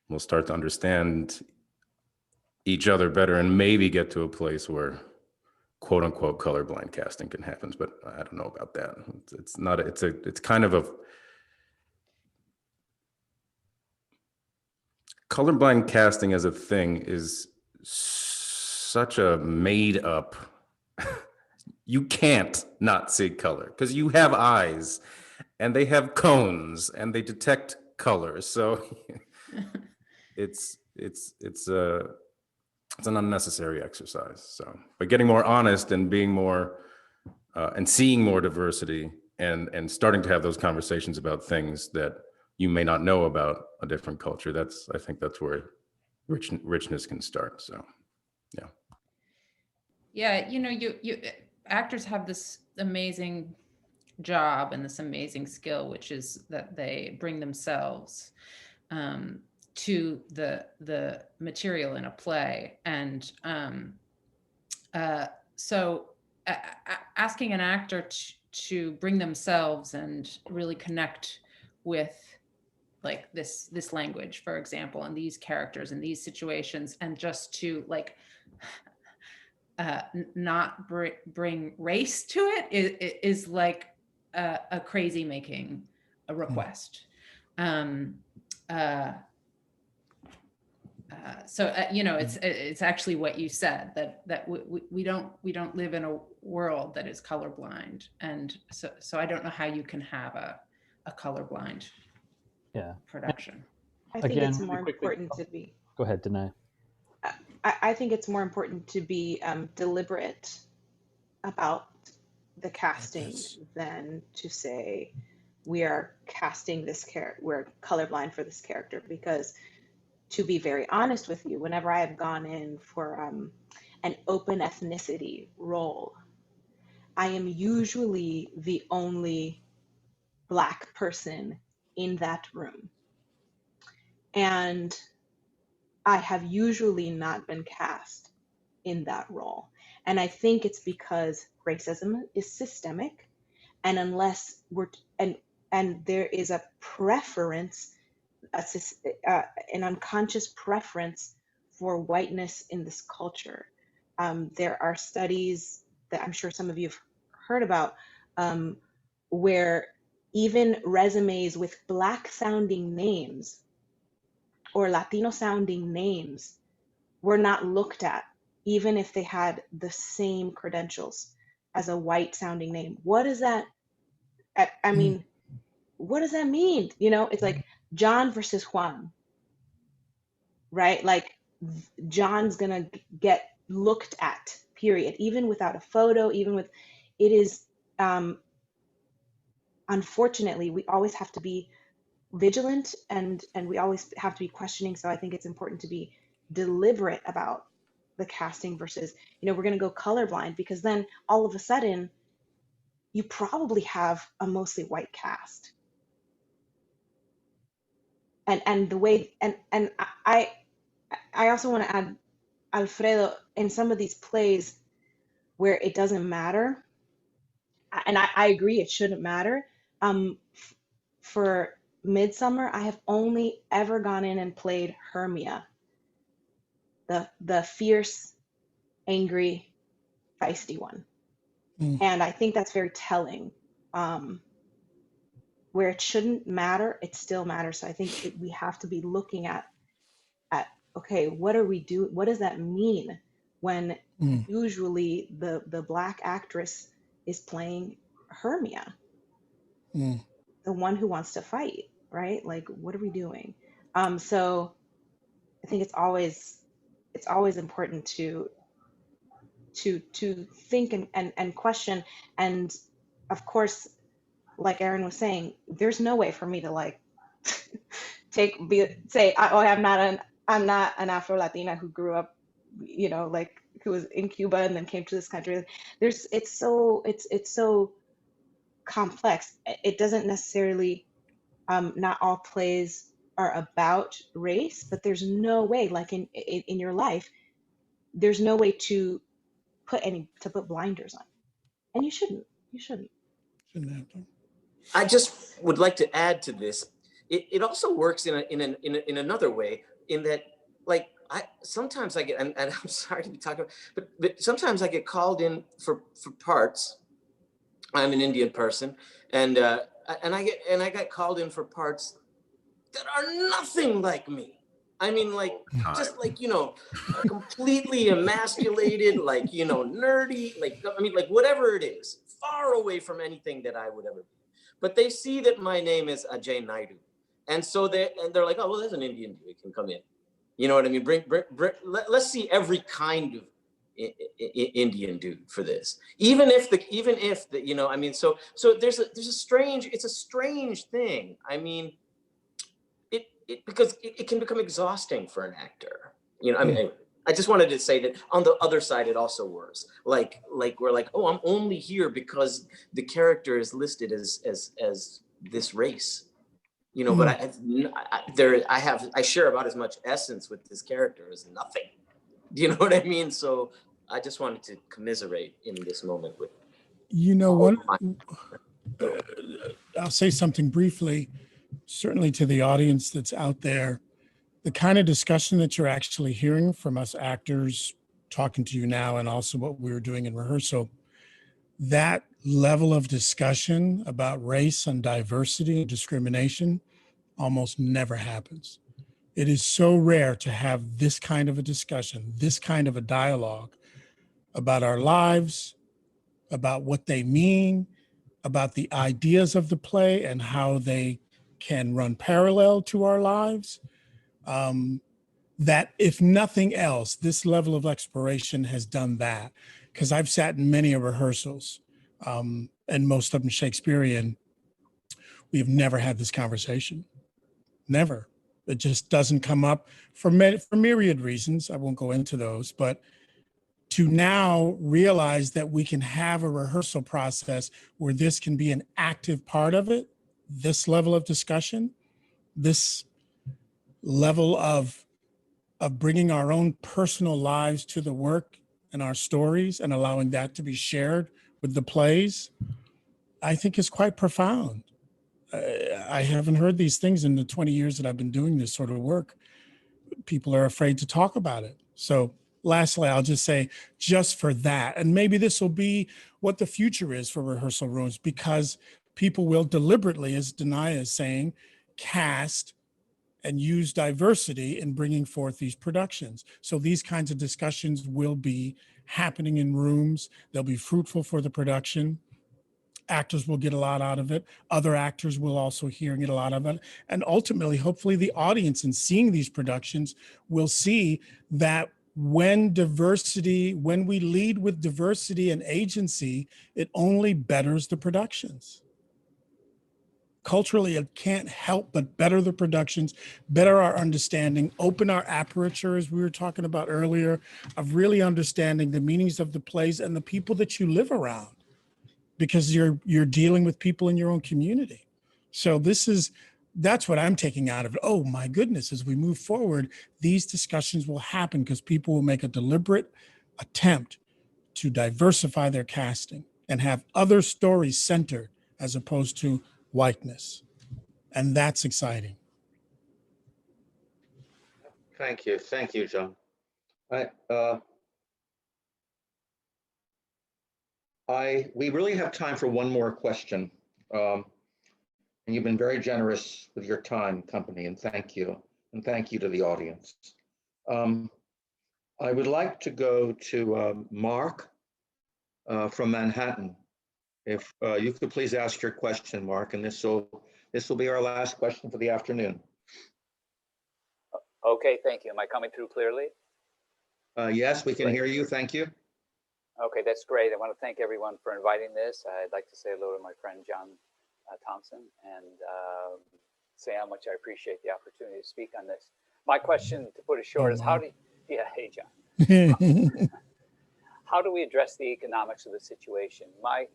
S4: we'll start to understand each other better and maybe get to a place where quote unquote colorblind casting can happen. But I don't know about that. It's kind of a colorblind casting as a thing is such a made up, you can't not see color because you have eyes and they have cones and they detect color. So it's an unnecessary exercise. So by getting more honest and being more and seeing more diversity and starting to have those conversations about things that you may not know about a different culture, I think that's where richness can start. So
S11: yeah, you actors have this amazing job and this amazing skill, which is that they bring themselves to the material in a play. And so asking an actor to bring themselves and really connect with like this language, for example, and these characters and these situations, and just to like not bring race to it is like a crazy making a request. It's actually what you said, that we don't live in a world that is colorblind, and so I don't know how you can have a colorblind production.
S8: I think it's more important to be.
S13: Go ahead, Danaya.
S8: I think it's more important to be deliberate about the casting than to say we are casting this character, we're colorblind for this character, because to be very honest with you, whenever I have gone in for an open ethnicity role, I am usually the only Black person in that room. And I have usually not been cast in that role. And I think it's because racism is systemic, and unless and there is a preference, an unconscious preference for whiteness in this culture. There are studies that I'm sure some of you have heard about, where even resumes with Black sounding names or Latino sounding names were not looked at, even if they had the same credentials as a white sounding name. What does that, I mean, what does that mean? It's like John versus Juan, right? Like John's gonna get looked at, period, even without a photo, it is, unfortunately, we always have to be vigilant and we always have to be questioning. So I think it's important to be deliberate about the casting versus, we're going to go colorblind, because then all of a sudden you probably have a mostly white cast. And the way, and I also want to add, Alfredo, in some of these plays where it doesn't matter, and I agree it shouldn't matter. For Midsummer, I have only ever gone in and played Hermia, the fierce, angry, feisty one. And I think that's very telling. Where it shouldn't matter, it still matters. So I think we have to be looking at okay, what are we doing? What does that mean when usually the Black actress is playing Hermia, the one who wants to fight, right? Like, what are we doing? So I think it's always important to think and question. And of course, like Aaron was saying, there's no way for me to like say, oh, I'm not an Afro-Latina who grew up, like who was in Cuba and then came to this country. It's so complex. It doesn't necessarily, not all plays are about race, but there's no way, like in your life, there's no way to put blinders on, and you shouldn't. Shouldn't
S5: have to.
S12: I just would like to add to this. It also works in another way, in that, like, sometimes I get, and I'm sorry to be talking about, but sometimes I get called in for parts. I'm an Indian person, and I got called in for parts that are nothing like me. I mean, like, just like, completely emasculated, like, nerdy, like, I mean, like, whatever it is, far away from anything that I would ever be. But they see that my name is AJAY NAIDU. And so they're like, oh, well, there's an Indian dude, he can come in. You know what I mean? Let's see every kind of Indian dude for this. Even if the, I mean, so there's a strange thing. I mean, because it can become exhausting for an actor. I mean, anyway, I just wanted to say that on the other side, it also works. Like we're like, oh, I'm only here because the character is listed as this race, but I share about as much essence with this character as nothing. Do you know what I mean? So I just wanted to commiserate in this moment with.
S5: I'll say something briefly, certainly to the audience that's out there. The kind of discussion that you're actually hearing from us actors talking to you now, and also what we were doing in rehearsal, that level of discussion about race and diversity and discrimination almost never happens. It is so rare to have this kind of a discussion, this kind of a dialogue about our lives, about what they mean, about the ideas of the play and how they can run parallel to our lives. That if nothing else, this level of exploration has done that. Because I've sat in many rehearsals, and most of them Shakespearean. We've never had this conversation. Never. It just doesn't come up for myriad reasons. I won't go into those, but to now realize that we can have a rehearsal process where this can be an active part of it, this level of discussion, this level of bringing our own personal lives to the work and our stories and allowing that to be shared with the plays, I think is quite profound. I haven't heard these things in the 20 years that I've been doing this sort of work. People are afraid to talk about it. So lastly, I'll just say, just for that, and maybe this will be what the future is for rehearsal rooms, because people will deliberately, as Danaya is saying, cast and use diversity in bringing forth these productions. So these kinds of discussions will be happening in rooms. They'll be fruitful for the production. Actors will get a lot out of it. Other actors will also hearing it a lot of it. And ultimately, hopefully the audience in seeing these productions will see that when we lead with diversity and agency, it only betters the productions. culturally, it can't help but better the productions, better our understanding, open our aperture, as we were talking about earlier, of really understanding the meanings of the plays and the people that you live around, because you're dealing with people in your own community. So that's what I'm taking out of it. Oh my goodness, as we move forward, these discussions will happen because people will make a deliberate attempt to diversify their casting and have other stories centered as opposed to whiteness. And that's exciting.
S1: Thank you. Thank you, John. We really have time for one more question. And you've been very generous with your time, company, and thank you. And thank you to the audience. I would like to go to Mark from Manhattan. If you could please ask your question, Mark, and this will be our last question for the afternoon.
S17: Okay, thank you. Am I coming through clearly?
S1: Yes, we can hear you. Thank you.
S17: Okay, that's great. I want to thank everyone for inviting this. I'd like to say hello to my friend, John Thompson, and say how much I appreciate the opportunity to speak on this. My question, to put it short, is hey, John. How do we address the economics of the situation? I'm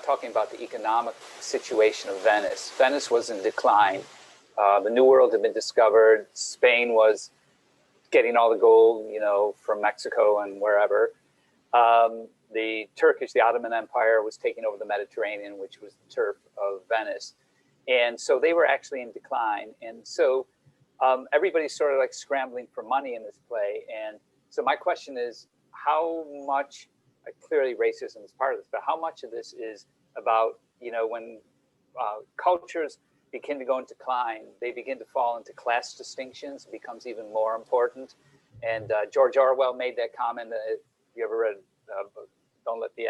S17: talking about the economic situation of Venice. Venice was in decline. The New World had been discovered. Spain was getting all the gold, from Mexico and wherever. The Ottoman Empire was taking over the Mediterranean, which was the turf of Venice. And so they were actually in decline. And so everybody's sort of like scrambling for money in this play. And so my question is, how much, clearly racism is part of this, but how much of this is about, when cultures begin to go into decline, they begin to fall into class distinctions, it becomes even more important. And George Orwell made that comment, if you ever read Don't Let the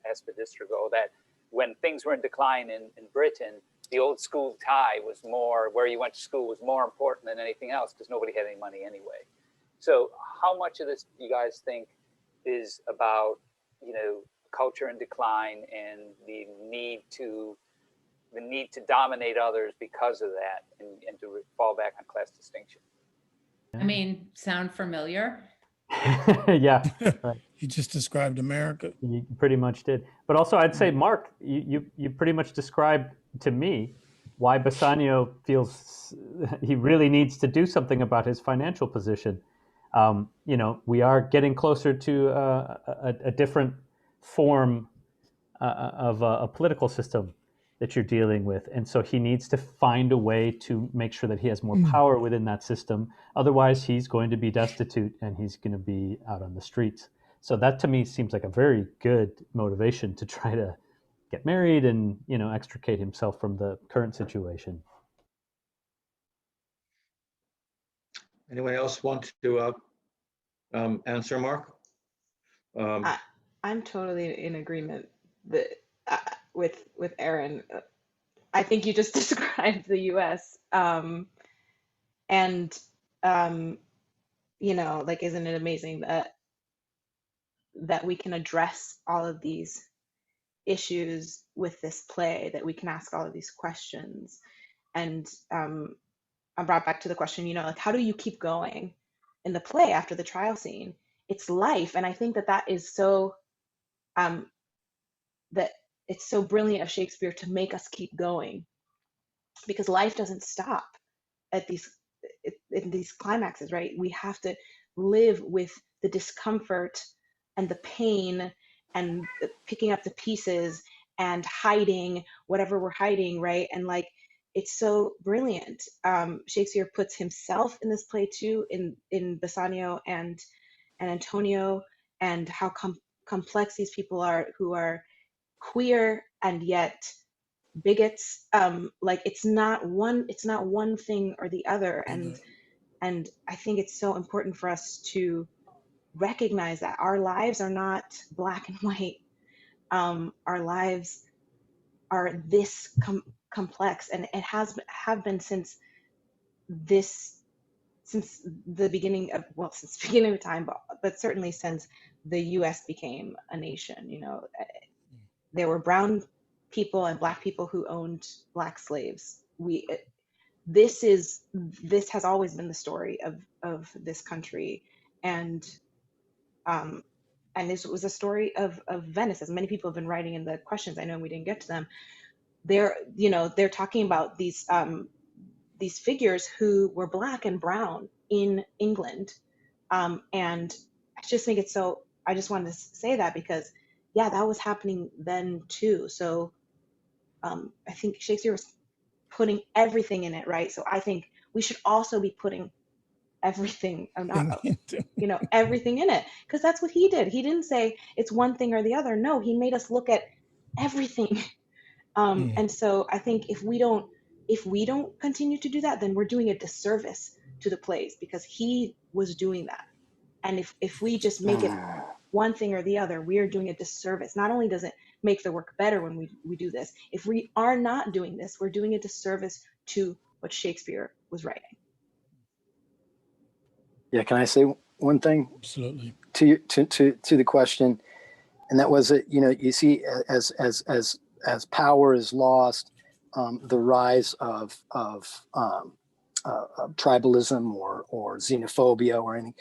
S17: Aspidistra Go, that when things were in decline in Britain, the old school tie was more, where you went to school was more important than anything else because nobody had any money anyway. So how much of this do you guys think is about, culture in decline and the need to dominate others because of that and to fall back on class distinction?
S11: I mean, sound familiar?
S13: Yeah. Right.
S5: You just described America.
S13: You pretty much did. But also I'd say, Mark, you pretty much described to me why Bassanio feels he really needs to do something about his financial position. We are getting closer to a different form of a political system that you're dealing with. And so he needs to find a way to make sure that he has more power within that system. Otherwise, he's going to be destitute and he's going to be out on the streets. So that to me seems like a very good motivation to try to get married and, extricate himself from the current situation.
S1: Anyone else want to answer, Mark?
S8: I'm totally in agreement with Aaron. I think you just described the U.S. Isn't it amazing that we can address all of these issues with this play, that we can ask all of these questions. And I'm brought back to the question, how do you keep going in the play after the trial scene? It's life. And I think that is so, that it's so brilliant of Shakespeare to make us keep going, because life doesn't stop at in these climaxes, right? We have to live with the discomfort and the pain and picking up the pieces and hiding whatever we're hiding, right? And it's so brilliant. Shakespeare puts himself in this play too, in Bassanio and Antonio, and how complex these people are, who are queer and yet bigots. It's not one thing or the other. And I think it's so important for us to recognize that our lives are not black and white. Our lives are this complex, and it have been since the beginning of time, but certainly since the U.S. became a nation. There were brown people and Black people who owned Black slaves. This has always been the story of this country, and this was a story of Venice, as many people have been writing in the questions. I know we didn't get to them. They're talking about these figures who were Black and brown in England, and I just think it's so. I just wanted to say that because, yeah, that was happening then too. So I think Shakespeare was putting everything in it, right? So I think we should also be putting everything, everything in it, because that's what he did. He didn't say it's one thing or the other. No, he made us look at everything. And so I think if we don't continue to do that, then we're doing a disservice to the plays, because he was doing that. And if we just make it one thing or the other, we are doing a disservice. Not only does it make the work better when we do this, if we are not doing this, we're doing a disservice to what Shakespeare was writing.
S3: Yeah, can I say one thing?
S5: Absolutely.
S3: To the question, and that was that, you see, as power is lost, the rise of tribalism or xenophobia or anything.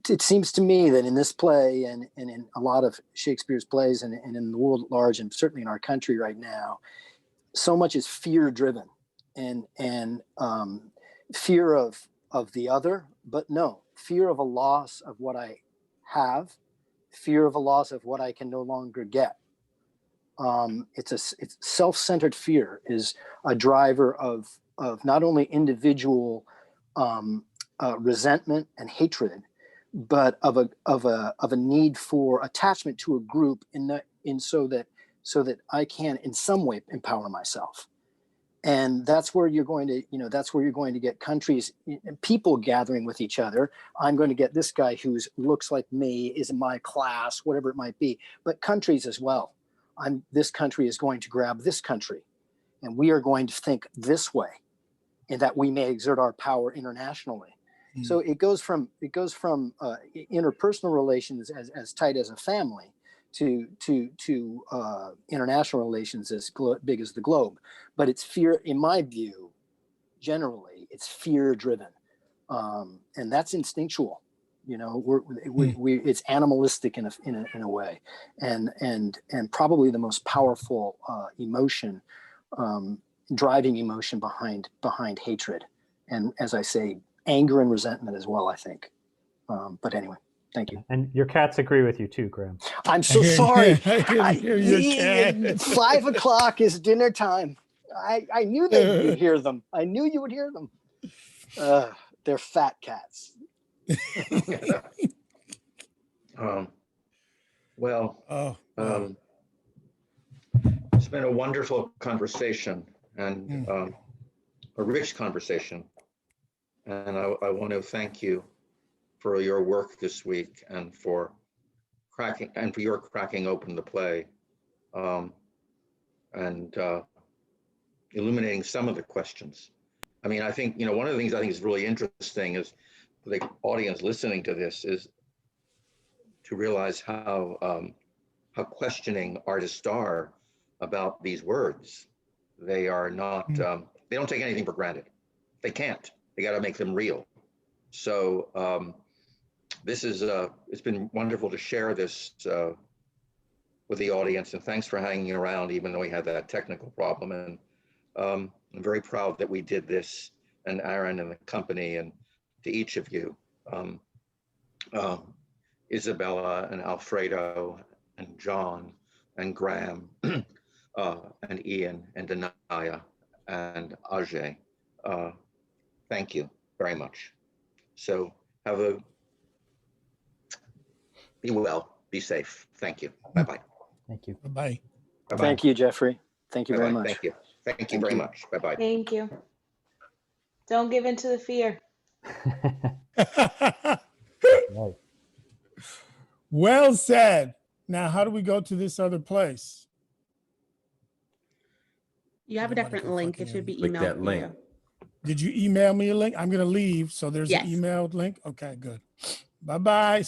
S3: It seems to me that in this play and in a lot of Shakespeare's plays and in the world at large, and certainly in our country right now, so much is fear driven and fear of the other, but no, fear of a loss of what I have, fear of a loss of what I can no longer get. It's self-centered fear is a driver of not only individual resentment and hatred, but of a need for attachment to a group so that I can in some way empower myself. And that's where you're going to get countries, people gathering with each other. I'm going to get this guy who looks like me, is in my class, whatever it might be, but countries as well. This country is going to grab this country, and we are going to think this way, and that we may exert our power internationally. So it goes from interpersonal relations as tight as a family to international relations as big as the globe. But it's fear, in my view, generally, it's fear driven, and that's instinctual. It's animalistic in a way, and probably the most powerful emotion, driving emotion behind hatred, and as I say, anger and resentment as well, I think. But anyway, thank you.
S13: And your cats agree with you too, Graham.
S3: I'm so sorry.
S5: I can hear your cat.
S3: 5 o'clock is dinner time. I knew that you'd hear them. I knew you would hear them. They're fat cats.
S1: It's been a wonderful conversation and a rich conversation. And I want to thank you for your work this week and for your cracking open the play and illuminating some of the questions. I mean, I think, one of the things I think is really interesting is for the audience listening to this is to realize how questioning artists are about these words. They are not, they don't take anything for granted. They can't. They got to make them real. So this is, it's been wonderful to share this with the audience, and thanks for hanging around even though we had that technical problem. And I'm very proud that we did this, and Aaron and the company, and to each of you, Isabella and Alfredo and John and Graham and Ian and Danaya and Ajay. Thank you very much. So be well, be safe. Thank you. Bye-bye.
S13: Thank you.
S5: Bye-bye.
S1: Bye-bye.
S3: Thank you, Jeffrey. Thank you very much.
S1: Thank you. Thank you very much. Bye-bye.
S8: Thank you. Don't give in to the fear.
S13: Right.
S5: Well said. Now, how do we go to this other place?
S18: You have a different link. It should be
S4: Click
S18: emailed
S4: that
S18: to
S4: link.
S18: you.
S5: Did you email me a link? I'm going to leave. So there's
S18: Yes.
S5: an emailed link. Okay, good. Bye-bye.